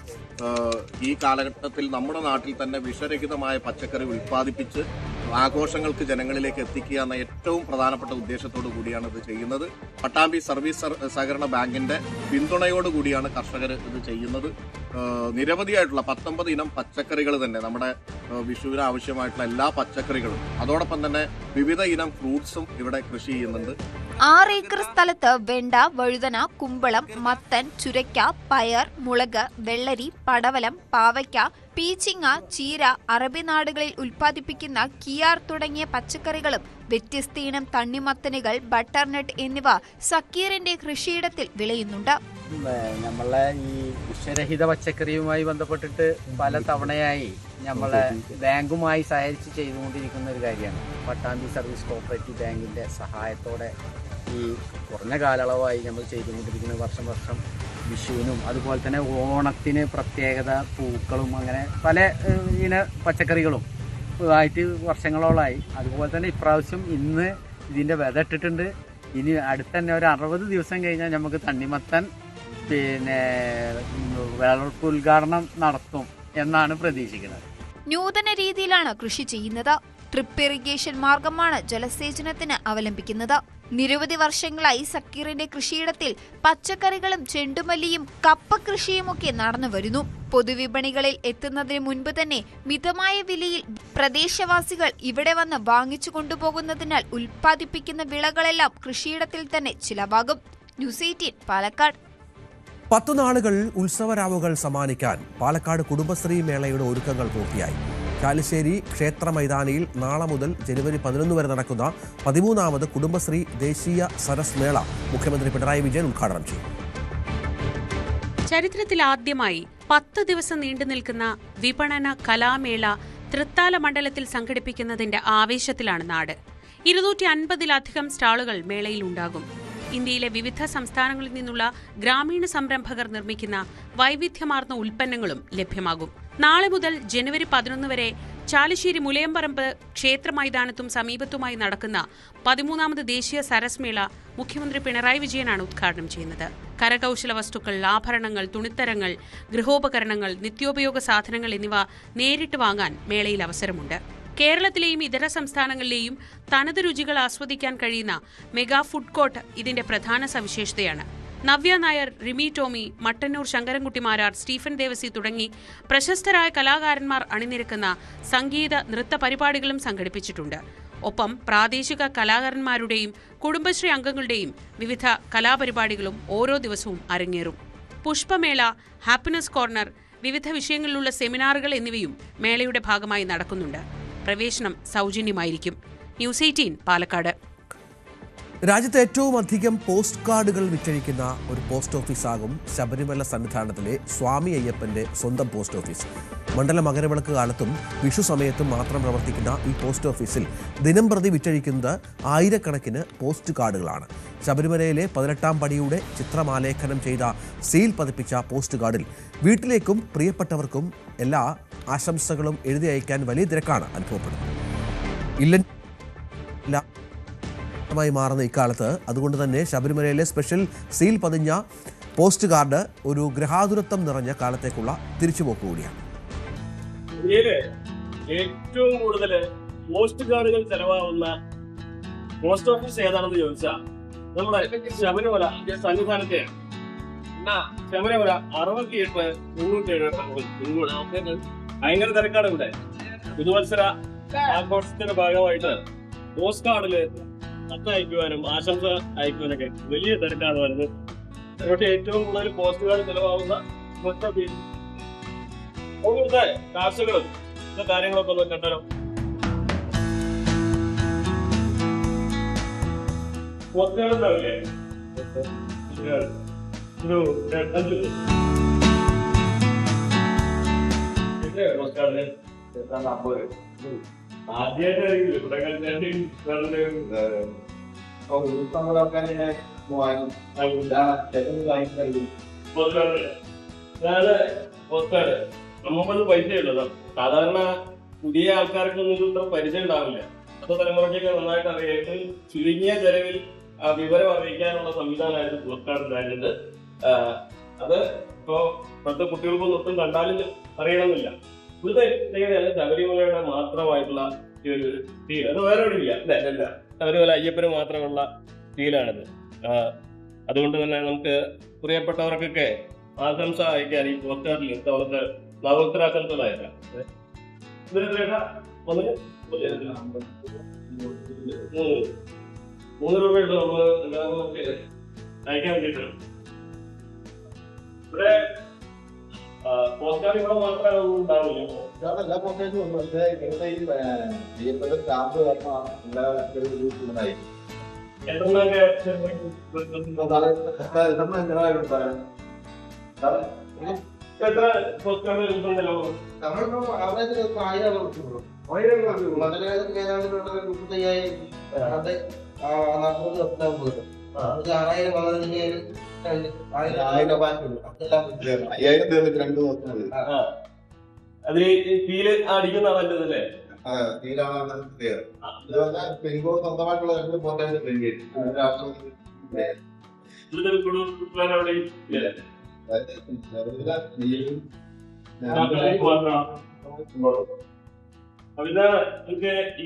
ഈ കാലഘട്ടത്തിൽ നമ്മുടെ നാട്ടിൽ തന്നെ വിഷരഹിതമായ പച്ചക്കറി ഉൽപ്പാദിപ്പിച്ച് ആഘോഷങ്ങൾക്ക് ജനങ്ങളിലേക്ക് എത്തിക്കുക എന്ന ഏറ്റവും പ്രധാനപ്പെട്ട ഉദ്ദേശത്തോടു കൂടിയാണ് ഇത് ചെയ്യുന്നത്. പട്ടാമ്പി സർവീസ് സഹകരണ ബാങ്കിന്റെ പിന്തുണയോടുകൂടിയാണ് കർഷകർ ഇത് ചെയ്യുന്നത്. നിരവധിയായിട്ടുള്ള 19 ഇനം പച്ചക്കറികൾ തന്നെ നമ്മുടെ വിഷുവിന് ആവശ്യമായിട്ടുള്ള എല്ലാ പച്ചക്കറികളും അതോടൊപ്പം തന്നെ വിവിധ ഇനം ഫ്രൂട്ട്സും ഇവിടെ കൃഷി ചെയ്യുന്നുണ്ട്. 6 ഏക്കർ സ്ഥലത്ത് വെണ്ട, വഴുതന, കുമ്പളം, മത്തൻ, ചുരയ്ക്ക, പയർ, മുളക്, വെള്ളരി, പടവലം, പാവയ്ക്ക, പീച്ചിങ്ങ, ചീര, അറബി നാടുകളിൽ ഉൽപ്പാദിപ്പിക്കുന്ന കിയാർ തുടങ്ങിയ പച്ചക്കറികളും വ്യത്യസ്ത ഇനം തണ്ണിമത്തനുകൾ, ബട്ടർനട്ട് എന്നിവ സക്കീറിന്റെ കൃഷിയിടത്തിൽ വിളയുന്നുണ്ട്. നമ്മളെ ഈ വിഷരഹിത പച്ചക്കറിയുമായി ബന്ധപ്പെട്ടിട്ട് പല തവണയായി നമ്മളെ ബാങ്കുമായി സഹകരിച്ച് ചെയ്തുകൊണ്ടിരിക്കുന്ന ഒരു കാര്യമാണ്. പട്ടാമ്പി സർവീസ് കോഓപ്പറേറ്റീവ് ബാങ്കിന്റെ സഹായത്തോടെ ഈ കുറഞ്ഞ കാലയളവായി നമ്മൾ ചെയ്തുകൊണ്ടിരിക്കുന്ന വർഷം വിഷുവിനും അതുപോലെ തന്നെ ഓണത്തിന് പ്രത്യേകത പൂക്കളും അങ്ങനെ പല ഇന പച്ചക്കറികളും ആയിട്ട് വർഷങ്ങളോളമായി. അതുപോലെ തന്നെ ഇപ്രാവശ്യം ഇന്ന് ഇതിൻ്റെ വിത ഇട്ടിട്ടുണ്ട്. ഇനി അടുത്ത തന്നെ ഒരു 60 ദിവസം കഴിഞ്ഞാൽ നമുക്ക് തണ്ണിമത്തൻ വിളവെടുപ്പ് ഉദ്ഘാടനം നടത്തും എന്നാണ് പ്രതീക്ഷിക്കുന്നത്. നൂതന രീതിയിലാണ് കൃഷി ചെയ്യുന്നത്. ട്രിപ്പ് ഇറിഗേഷൻ മാർഗമാണ് ജലസേചനത്തിന് അവലംബിക്കുന്നത്. നിരവധി വർഷങ്ങളായി സക്കീറിന്റെ കൃഷിയിടത്തിൽ പച്ചക്കറികളും ചെണ്ടുമല്ലിയും കപ്പ കൃഷിയുമൊക്കെ നടന്നു വരുന്നു. പൊതുവിപണികളിൽ എത്തുന്നതിന് മുൻപ് തന്നെ മിതമായ വിലയിൽ പ്രദേശവാസികൾ ഇവിടെ വന്ന് വാങ്ങിച്ചു കൊണ്ടുപോകുന്നതിനാൽ ഉൽപ്പാദിപ്പിക്കുന്ന വിളകളെല്ലാം കൃഷിയിടത്തിൽ തന്നെ ചിലവാകും. ന്യൂസ് 18 പാലക്കാട്. 10 നാളുകൾ ഉത്സവരാവുകൾ സമ്മാനിക്കാൻ പാലക്കാട് കുടുംബശ്രീ മേളയുടെ ഒരുക്കങ്ങൾ പൂർത്തിയായി. ചാലിശ്ശേരി ക്ഷേത്ര മൈതാനിയിൽ നാളെ മുതൽ ജനുവരി 11 വരെ നടക്കുന്ന 13ാമത് കുടുംബശ്രീ ദേശീയ സരസ് മേള മുഖ്യമന്ത്രി പിണറായി വിജയൻ ഉദ്ഘാടനം ചെയ്യും. ചരിത്രത്തിലാദ്യമായി 10 ദിവസം നീണ്ടു നിൽക്കുന്ന വിപണന കലാമേള തൃത്താല മണ്ഡലത്തിൽ സംഘടിപ്പിക്കുന്നതിന്റെ ആവേശത്തിലാണ് നാട്. 250-ലധികം സ്റ്റാളുകൾ മേളയിൽ ഉണ്ടാകും. ഇന്ത്യയിലെ വിവിധ സംസ്ഥാനങ്ങളിൽ നിന്നുള്ള ഗ്രാമീണ സംരംഭകർ നിർമ്മിക്കുന്ന വൈവിധ്യമാർന്ന ഉൽപ്പന്നങ്ങളും ലഭ്യമാകും. നാളെ മുതൽ ജനുവരി 11 വരെ ചാലിശ്ശേരി മുലയമ്പറമ്പ് ക്ഷേത്ര മൈതാനത്തും സമീപത്തുമായി നടക്കുന്ന 13ാമത് ദേശീയ സരസ് മേള മുഖ്യമന്ത്രി പിണറായി വിജയനാണ് ഉദ്ഘാടനം ചെയ്യുന്നത്. കരകൗശല വസ്തുക്കൾ, ആഭരണങ്ങൾ, തുണിത്തരങ്ങൾ, ഗൃഹോപകരണങ്ങൾ, നിത്യോപയോഗ സാധനങ്ങൾ എന്നിവ നേരിട്ട് വാങ്ങാൻ മേളയിൽ അവസരമുണ്ട്. കേരളത്തിലെയും ഇതര സംസ്ഥാനങ്ങളിലെയും തനത് രുചികൾ ആസ്വദിക്കാൻ കഴിയുന്ന മെഗാ ഫുഡ് കോർട്ട് ഇതിന്റെ പ്രധാന സവിശേഷതയാണ്. നവ്യ നായർ, റിമി ടോമി, മട്ടന്നൂർ ശങ്കരൻകുട്ടി മാരാർ, സ്റ്റീഫൻ ദേവസി തുടങ്ങി പ്രശസ്തരായ കലാകാരന്മാർ അണിനിരക്കുന്ന സംഗീത നൃത്ത പരിപാടികളും സംഘടിപ്പിച്ചിട്ടുണ്ട്. ഒപ്പം പ്രാദേശിക കലാകാരന്മാരുടെയും കുടുംബശ്രീ അംഗങ്ങളുടെയും വിവിധ കലാപരിപാടികളും ഓരോ ദിവസവും അരങ്ങേറും. പുഷ്പമേള, ഹാപ്പിനെസ് കോർണർ, വിവിധ വിഷയങ്ങളിലുള്ള സെമിനാറുകൾ എന്നിവയും മേളയുടെ ഭാഗമായി നടക്കുന്നുണ്ട്. പ്രവേശനം സൗജന്യമായിരിക്കും. ന്യൂസ് 18 പാലക്കാട്. രാജ്യത്ത് ഏറ്റവും അധികം പോസ്റ്റ് കാർഡുകൾ വിറ്റഴിക്കുന്ന ഒരു പോസ്റ്റ് ഓഫീസാകും ശബരിമല സന്നിധാനത്തിലെ സ്വാമി അയ്യപ്പന്റെ സ്വന്തം പോസ്റ്റ് ഓഫീസ്. മണ്ഡല മകരവിളക്ക് കാലത്തും വിഷു സമയത്തും മാത്രം പ്രവർത്തിക്കുന്ന ഈ പോസ്റ്റ് ഓഫീസിൽ ദിനം പ്രതി വിറ്റഴിക്കുന്നത് ആയിരക്കണക്കിന് പോസ്റ്റ് കാർഡുകളാണ്. ശബരിമലയിലെ 18ാം പടിയുടെ ചിത്രമാലേഖനം ചെയ്ത സീൽ പതിപ്പിച്ച പോസ്റ്റ് കാർഡിൽ വീട്ടിലേക്കും പ്രിയപ്പെട്ടവർക്കും എല്ലാ ആശംസകളും എഴുതി അയക്കാൻ വലിയ തിരക്കാണ് അനുഭവപ്പെടുന്നത്. മായി മാറുന്ന ഇക്കാലത്ത് അതുകൊണ്ട് തന്നെ ശബരിമലയിലെ സ്പെഷ്യൽ സീൽ പതിഞ്ഞ പോസ്റ്റ് കാർഡ് ഒരു ഗ്രഹാതുരത്വം നിറഞ്ഞ കാലത്തേക്കുള്ള തിരിച്ചുപോക്ക് കൂടിയാണ്. ഏറ്റവും കൂടുതൽ പോസ്റ്റ് കാർഡുകൾ ചെലവാകുന്ന പോസ്റ്റ് ഓഫീസ് ഏതാണെന്ന് ചോദിച്ചാൽ നമ്മുടെ ശബരിമല സന്നിധാനത്തെ ശബരിമല 68,307 ഭയങ്കര തിരക്കാണ് ഇവിടെ. പുതുവത്സര ആഘോഷത്തിന്റെ ഭാഗമായിട്ട് പോസ്റ്റ് കാർഡില് അയക്കുവാനും ആശംസ അയക്കുവാനൊക്കെ വലിയ തിരക്കാണ് വരുന്നത്. പക്ഷേ ഏറ്റവും കൂടുതൽ പോസ്റ്റ് കാർഡ് ചെലവാകുന്ന ഇവിടുത്തെ കാശുകളും കാര്യങ്ങളൊക്കെ ഒന്ന് കണ്ടല്ലോ. പോസ്റ്റ് കാർഡ് ഉണ്ടാവില്ലേ? നമുക്കൊന്നും പൈസയുള്ളൂ. സാധാരണ പുതിയ ആൾക്കാർക്കൊന്നും ഇത്ര പരിചയം ഉണ്ടാവില്ല. അടുത്ത തലമുറയ്ക്കൊക്കെ നന്നായിട്ട് അറിയായിട്ട് ചുരുങ്ങിയ ചെലവിൽ വിവരം അറിയിക്കാനുള്ള സംവിധാനമായിരുന്നു പോസ്റ്റ് കാർഡ് ഉണ്ടായിരുന്നത്. അത് ഇപ്പോ ഇപ്പോഴത്തെ കുട്ടികൾക്കൊന്നും ഒട്ടും കണ്ടാലും അറിയണമെന്നില്ല. ഇവിടുത്തെ പ്രത്യേകതയാണ് ശബരിമലയുടെ മാത്രമായിട്ടുള്ള ഈ ഒരു ഫീൽ. അത് വേറെ എവിടെയില്ല അല്ലേ? ശബരിമല അയ്യപ്പന് മാത്രമുള്ള ഫീലാണിത്. അതുകൊണ്ട് തന്നെ നമുക്ക് പ്രിയപ്പെട്ടവർക്കൊക്കെ ആശംസ അയക്കാൻ ഈ പോസ്റ്റ് കാർഡിൽ അവർക്ക് നവോത്തരാശംസകൾ അയക്കാം. ₹3 നമ്മൾ അയക്കാൻ വേണ്ടിയിട്ടാണ്. ഇവിടെ പോസ്റ്റ് കാർഡ് ഇവിടെ മാത്രമേ ഉണ്ടാവില്ല. എല്ലാ പോസ്റ്റേജും ഉണ്ട്. പക്ഷേ ഇവിടുത്തെ ഈ സ്റ്റാമ്പ് കാരണമാണ് എല്ലാ ഉണ്ടായി. എത്ര പോസ്റ്റ് കാർഡ് കിട്ടുന്നല്ലോ? ആവറേജ് 1000 കൊടുക്കുള്ളൂ. 5000 അതിൽ ഫീല് അടിക്കുന്നതാണ് നല്ലതല്ലേ? പിൻകോഡ് സ്വന്തമായിട്ടുള്ള 2 പോസ്റ്റേജ് പ്രിന്റ് ചെയ്തു.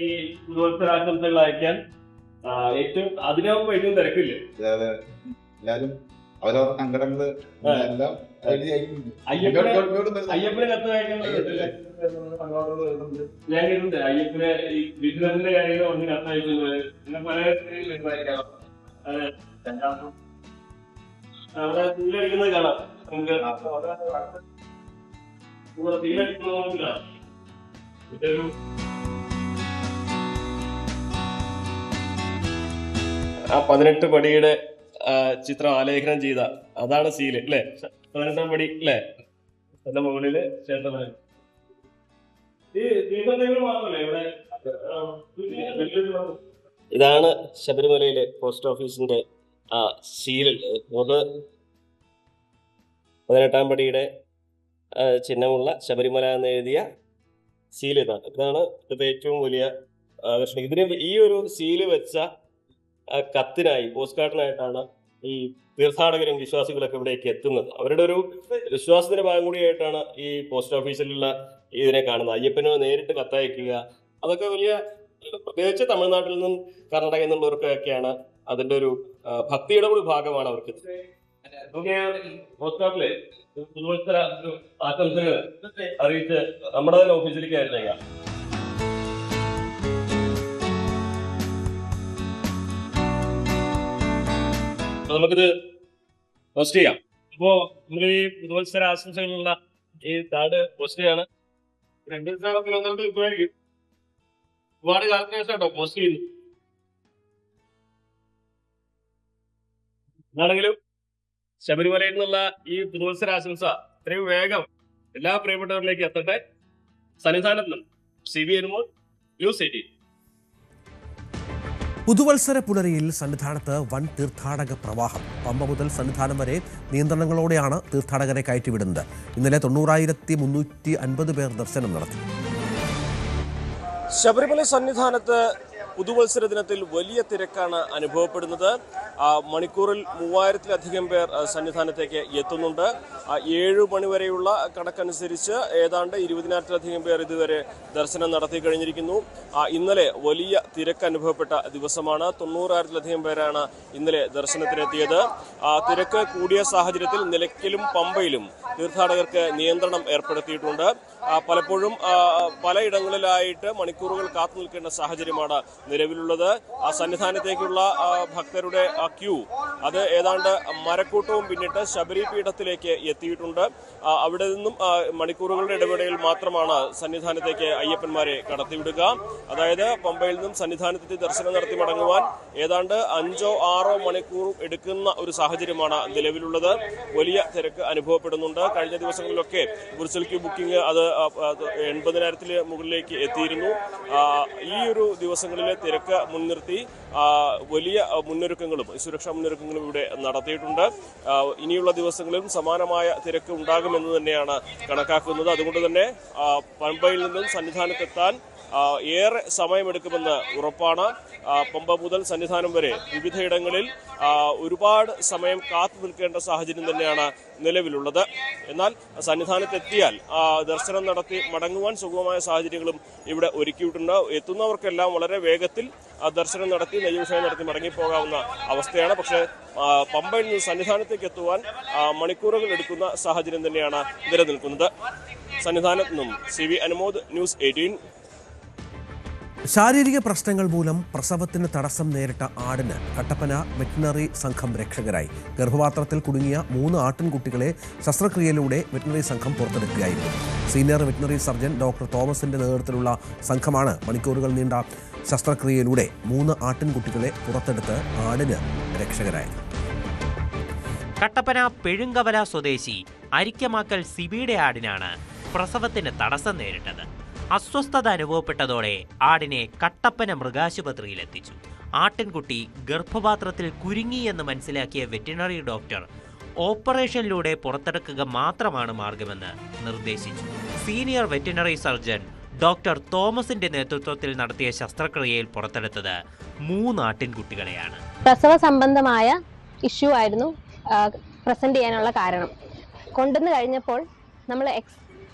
ഈ പുതുവത്സരാശംസകൾ അയക്കാൻ ഏറ്റവും അതിനാവുമ്പോ ഏറ്റവും തിരക്കില്ല. എല്ലാരും അവരവരുടെ സങ്കടങ്ങള് എല്ലാം അയ്യപ്പനെ കത്ത് അയക്കുന്നത് ഞാൻ കേട്ടിട്ടുണ്ട്. അയ്യപ്പനെ ഈ ബിസിനസിന്റെ കാര്യങ്ങൾ ഒന്ന് കത്തയക്കുന്നത് പിന്നെ പല അവിടെ തീലടിക്കുന്നത് കാണാം. നമുക്ക് തീലടിക്കുന്നത് കാണാം. ഇതൊരു ആ 18 പടിയുടെ ചിത്രം ആലേഖനം ചെയ്ത അതാണ് സീല് അല്ലേ? 18ാം പടി അല്ലേ? അതിന്റെ മുകളില് ക്ഷേത്രമായി ഈ ദീപങ്ങൾ മാത്രമല്ലേ ഇവിടെ. ഇതാണ് ശബരിമലയിലെ പോസ്റ്റ് ഓഫീസിന്റെ സീല്. 18ാം പടിയുടെ ചിഹ്നമുള്ള ശബരിമല എന്ന് എഴുതിയ സീൽ ഇതാണ് ഇത് ഏറ്റവും വലിയ ആകർഷണം. ഇതിന് ഈ ഒരു സീല് വെച്ച കത്തിനായി പോസ്റ്റ് കാർഡിനായിട്ടാണ് ഈ തീർത്ഥാടകരും വിശ്വാസികളൊക്കെ ഇവിടേക്ക് എത്തുന്നത്. അവരുടെ ഒരു വിശ്വാസത്തിന്റെ ഭാഗം കൂടിയായിട്ടാണ് ഈ പോസ്റ്റ് ഓഫീസിലുള്ള ഇതിനെ കാണുന്നത്. അയ്യപ്പന് നേരിട്ട് കത്തയക്കുക അതൊക്കെ വലിയ, പ്രത്യേകിച്ച് തമിഴ്നാട്ടിൽ നിന്നും കർണാടകയിൽ നിന്നുള്ളവർക്കൊക്കെയാണ് അതിന്റെ ഒരു ഭക്തിയുടെ കൂടി ഭാഗമാണ് അവർക്ക്. പോസ്റ്റ് കാർഡിലെ പുതുവത്സര ആശംസകൾ അറിയിച്ച് നമ്മുടെ തന്നെ ഓഫീസിലേക്ക് അയച്ചേക്കാം. നമുക്കിത് പോസ്റ്റ് ചെയ്യാം. അപ്പോ നമുക്ക് ഈ പുതുവത്സര ആശംസകളുള്ള ഈ കാർഡ് പോസ്റ്റ് ചെയ്യാണ്. 2 ദിവസം ഇപ്പോഴായിരിക്കും. ഒരുപാട് കാലത്തിന് ശേഷം കേട്ടോ പോസ്റ്റ് ചെയ്യുന്നു. എന്നാണെങ്കിലും ശബരിമലയിൽ നിന്നുള്ള ഈ പുതുവത്സര ആശംസ ഇത്രയും വേഗം എല്ലാ പ്രിയപ്പെട്ടവരിലേക്ക് എത്തട്ടെ. സന്നിധാനത്തും CB അനുമോൾ, ന്യൂസ് 18. പുതുവത്സര പുലരിയിൽ സന്നിധാനത്ത് വൻ തീർത്ഥാടക പ്രവാഹം. പമ്പ മുതൽ സന്നിധാനം വരെ നിയന്ത്രണങ്ങളോടെയാണ് തീർത്ഥാടകരെ കയറ്റിവിടുന്നത്. ഇന്നലെ 90,350 പേർ ദർശനം നടത്തി. ശബരിമല സന്നിധാനത്ത് പുതുവത്സര ദിനത്തിൽ വലിയ തിരക്കാണ് അനുഭവപ്പെടുന്നത്. മണിക്കൂറിൽ 3000-ലധികം പേർ സന്നിധാനത്തേക്ക് എത്തുന്നുണ്ട്. 7 മണിവരെയുള്ള കണക്കനുസരിച്ച് ഏതാണ്ട് 20,000-ലധികം പേർ ഇതുവരെ ദർശനം നടത്തി കഴിഞ്ഞിരിക്കുന്നു. ഇന്നലെ വലിയ തിരക്ക് അനുഭവപ്പെട്ട ദിവസമാണ്. 90,000-ലധികം പേരാണ് ഇന്നലെ ദർശനത്തിനെത്തിയത്. തിരക്ക് കൂടിയ സാഹചര്യത്തിൽ നിലയ്ക്കലും പമ്പയിലും തീർത്ഥാടകർക്ക് നിയന്ത്രണം ഏർപ്പെടുത്തിയിട്ടുണ്ട്. പലപ്പോഴും പലയിടങ്ങളിലായിട്ട് മണിക്കൂറുകൾ കാത്തു നിൽക്കേണ്ട സാഹചര്യമാണ് നിലവിലുള്ളത്. ആ സന്നിധാനത്തേക്കുള്ള ഭക്തരുടെ ക്യൂ അത് ഏതാണ്ട് മരക്കൂട്ടവും പിന്നിട്ട് ശബരിപീഠത്തിലേക്ക് എത്തിയിട്ടുണ്ട്. അവിടെ നിന്നും മണിക്കൂറുകളുടെ ഇടവേളയിൽ മാത്രമാണ് സന്നിധാനത്തേക്ക് അയ്യപ്പന്മാരെ കടത്തിവിടുക. അതായത് പമ്പയിൽ നിന്നും സന്നിധാനത്തെത്തി ദർശനം നടത്തി മടങ്ങുവാൻ ഏതാണ്ട് 5-6 മണിക്കൂർ എടുക്കുന്ന ഒരു സാഹചര്യമാണ് നിലവിലുള്ളത്. വലിയ തിരക്ക് അനുഭവപ്പെടുന്നുണ്ട്. കഴിഞ്ഞ ദിവസങ്ങളിലൊക്കെ വിർച്വൽ ക്യൂ ബുക്കിംഗ് അത് 80,000 മുകളിലേക്ക് എത്തിയിരുന്നു. ഈ ഒരു ദിവസങ്ങളിലെ തിരക്ക് മുൻനിർത്തി വലിയ മുന്നൊരുക്കങ്ങളും സുരക്ഷാ മുന്നൊരുക്കങ്ങളും ഇവിടെ നടത്തിയിട്ടുണ്ട്. ഇനിയുള്ള ദിവസങ്ങളിലും സമാനമായ തിരക്ക് ഉണ്ടാകുമെന്ന് തന്നെയാണ് കണക്കാക്കുന്നത്. അതുകൊണ്ട് തന്നെ പമ്പയിൽ നിന്നും സന്നിധാനത്തെത്താൻ ഏറെ സമയമെടുക്കുമെന്ന് ഉറപ്പാണ്. പമ്പ മുതൽ സന്നിധാനം വരെ വിവിധയിടങ്ങളിൽ ഒരുപാട് സമയം കാത്തു നിൽക്കേണ്ട സാഹചര്യം തന്നെയാണ് നിലവിലുള്ളത്. എന്നാൽ സന്നിധാനത്തെത്തിയാൽ ദർശനം നടത്തി മടങ്ങുവാൻ സുഗമമായ സാഹചര്യങ്ങളും ഇവിടെ ഒരുക്കിയിട്ടുണ്ട്. എത്തുന്നവർക്കെല്ലാം വളരെ വേഗത്തിൽ ദർശനം നടത്തി നെയ്യുഷയം നടത്തി മടങ്ങിപ്പോകാവുന്ന അവസ്ഥയാണ്. പക്ഷേ പമ്പയിൽ നിന്ന് സന്നിധാനത്തേക്ക് എത്തുവാൻ മണിക്കൂറുകൾ എടുക്കുന്ന സാഹചര്യം തന്നെയാണ് നിലനിൽക്കുന്നത്. സന്നിധാനത്ത് നിന്നും CV അനുമോദ്, ന്യൂസ് 18. ശാരീരിക പ്രശ്നങ്ങൾ മൂലം പ്രസവത്തിന് തടസ്സം നേരിട്ട ആടിന് കട്ടപ്പന വെറ്റിനറി സംഘം രക്ഷകരായി. ഗർഭപാത്രത്തിൽ കുടുങ്ങിയ 3 ആട്ടിൻകുട്ടികളെ ശസ്ത്രക്രിയയിലൂടെ വെറ്റിനറി സംഘം പുറത്തെടുക്കുകയായിരുന്നു. സീനിയർ വെറ്റിനറി സർജൻ ഡോക്ടർ തോമസിന്റെ നേതൃത്വത്തിലുള്ള സംഘമാണ് മണിക്കൂറുകൾ നീണ്ട ശസ്ത്രക്രിയയിലൂടെ 3 ആട്ടിൻകുട്ടികളെ പുറത്തെടുത്ത് ആടിന് രക്ഷകരായത്. കട്ടപ്പന പെഴുങ്കവല സ്വദേശി അരിക്കമാക്കൽ സിബിയുടെ ആടിനാണ് പ്രസവത്തിന് തടസ്സം നേരിട്ടത്. അസ്വസ്ഥത അനുഭവപ്പെട്ടതോടെ ആടിനെ കട്ടപ്പന മൃഗാശുപത്രിയിലെത്തിച്ചു. ആട്ടിൻകുട്ടി ഗർഭപാത്രത്തിൽ കുരുങ്ങിയെന്ന് മനസ്സിലാക്കിയ വെറ്റിനറി ഡോക്ടർ ഓപ്പറേഷനിലൂടെ പുറത്തെടുക്കുക മാത്രമാണ് മാർഗമെന്ന് നിർദ്ദേശിച്ചു. സീനിയർ വെറ്റിനറി സർജൻ ഡോക്ടർ തോമസിന്റെ നേതൃത്വത്തിൽ നടത്തിയ ശസ്ത്രക്രിയയിൽ പുറത്തെടുത്തത് 3 ആട്ടിൻകുട്ടികളെയാണ്. പ്രസവ സംബന്ധമായ ഇഷ്യൂ ആയിരുന്നു പ്രസന്റ് ചെയ്യാനുള്ള കാരണം. കൊണ്ടുവന്ന് കഴിഞ്ഞപ്പോൾ നമ്മൾ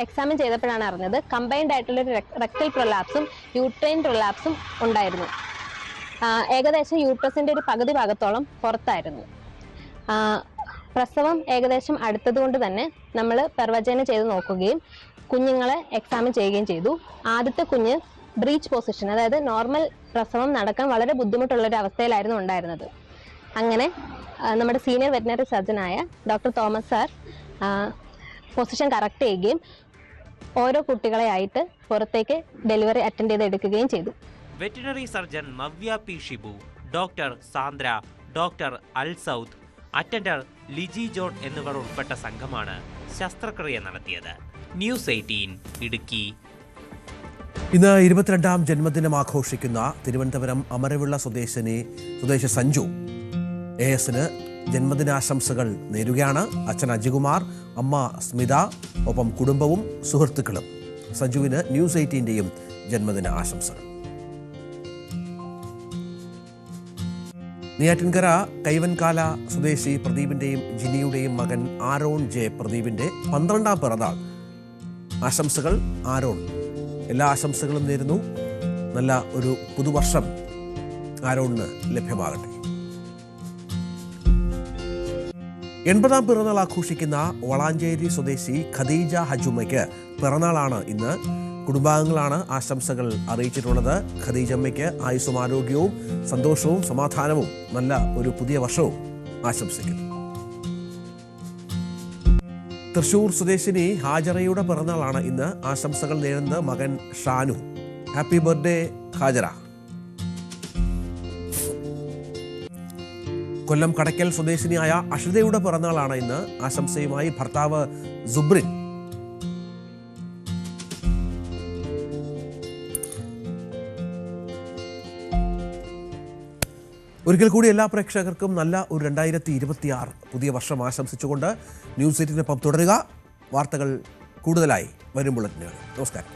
എക്സാമിൻ ചെയ്തപ്പോഴാണ് അറിഞ്ഞത് കമ്പൈൻഡ് ആയിട്ടുള്ളൊരു റെക്ടൽ പ്രൊലാപ്സും യൂട്രൈൻ പ്രൊലാപ്സും ഉണ്ടായിരുന്നു. ഏകദേശം യൂട്രസിൻ്റെ ഒരു പകുതി ഭാഗത്തോളം പുറത്തായിരുന്നു. പ്രസവം ഏകദേശം അടുത്തതുകൊണ്ട് തന്നെ നമ്മൾ പെർവജന ചെയ്ത് നോക്കുകയും കുഞ്ഞുങ്ങളെ എക്സാമിൻ ചെയ്യുകയും ചെയ്തു. ആദ്യത്തെ കുഞ്ഞ് ബ്രീച്ച് പൊസിഷൻ, അതായത് നോർമൽ പ്രസവം നടക്കാൻ വളരെ ബുദ്ധിമുട്ടുള്ളൊരു അവസ്ഥയിലായിരുന്നു ഉണ്ടായിരുന്നത്. അങ്ങനെ നമ്മുടെ സീനിയർ വെറ്റിനറി സർജനായ doctor Thomas sir position correct ചെയ്യുകയും ഓരോ കുട്ടികളെ ആയിട്ട് പുറത്തേക്ക് ഡെലിവറി അറ്റൻഡ് ചെയ്ത് എടുക്കുകയും ചെയ്തു. Veterinary surgeon Navya P Shibu, doctor Sandra, doctor Al Saud, attender Liji John എന്നിവർ ഉൾപ്പെട്ട സംഘമാണ് ശസ്ത്രക്രിയ നടത്തിയത്. ന്യൂസ് 18 ഇടുക്കി. ഇന്ന് 22ാം ജന്മദിനം ആഘോഷിക്കുന്ന തിരുവനന്തപുരം അമരവിള സ്വദേശി സഞ്ജു ASന് ജന്മദിനാശംസകൾ നേരുകയാണ്. അച്ഛൻ അജികുമാർ, അമ്മ സ്മിത, ഒപ്പം കുടുംബവും സുഹൃത്തുക്കളും. സഞ്ജുവിന് ന്യൂസ് 18ന്റെയും ജന്മദിന ആശംസകൾ. നെയ്യാറ്റിൻകര കൈവൻകാല സ്വദേശി പ്രദീപിന്റെയും ജിനിയുടെയും മകൻ ആരോൺ ജെ പ്രദീപിന്റെ 12ാം പിറന്നാൾ ആശംസകൾ. ആരോൺ എല്ലാ ആശംസകളും നേരുന്നു. നല്ല ഒരു പുതുവർഷം ആരോണിന് ലഭ്യമാകട്ടെ. 80ാം പിറന്നാൾ ആഘോഷിക്കുന്ന വളാഞ്ചേരി സ്വദേശി ഖദീജ ഹജുമ്മയ്ക്ക് പിറന്നാളാണ് ഇന്ന്. കുടുംബാംഗങ്ങളാണ് ആശംസകൾ അറിയിച്ചിട്ടുള്ളത്. ഖദീജമ്മയ്ക്ക് ആയുസ്സും ആരോഗ്യവും സന്തോഷവും സമാധാനവും നല്ല ഒരു പുതിയ വർഷവും ആശംസിക്കുന്നു. തൃശൂർ സ്വദേശിനി ഹാജറയുടെ പിറന്നാളാണ് ഇന്ന്. ആശംസകൾ നേരുന്നത് മകൻ ഷാനു. Happy birthday Hajara. കൊല്ലം കടയ്ക്കൽ സ്വദേശിനിയായ അഷിതയുടെ പിറന്നാളാണ് ഇന്ന്. ആശംസയുമായി ഭർത്താവ് സുബ്രിൻ. ഒരിക്കൽ കൂടി എല്ലാ പ്രേക്ഷകർക്കും നല്ല ഒരു 2026 പുതിയ വർഷം ആശംസിച്ചുകൊണ്ട് ന്യൂസ് 18 തുടരുക. വാർത്തകൾ കൂടുതലായി വരും ബുള്ളറ്റിനുകൾ. നമസ്കാരം.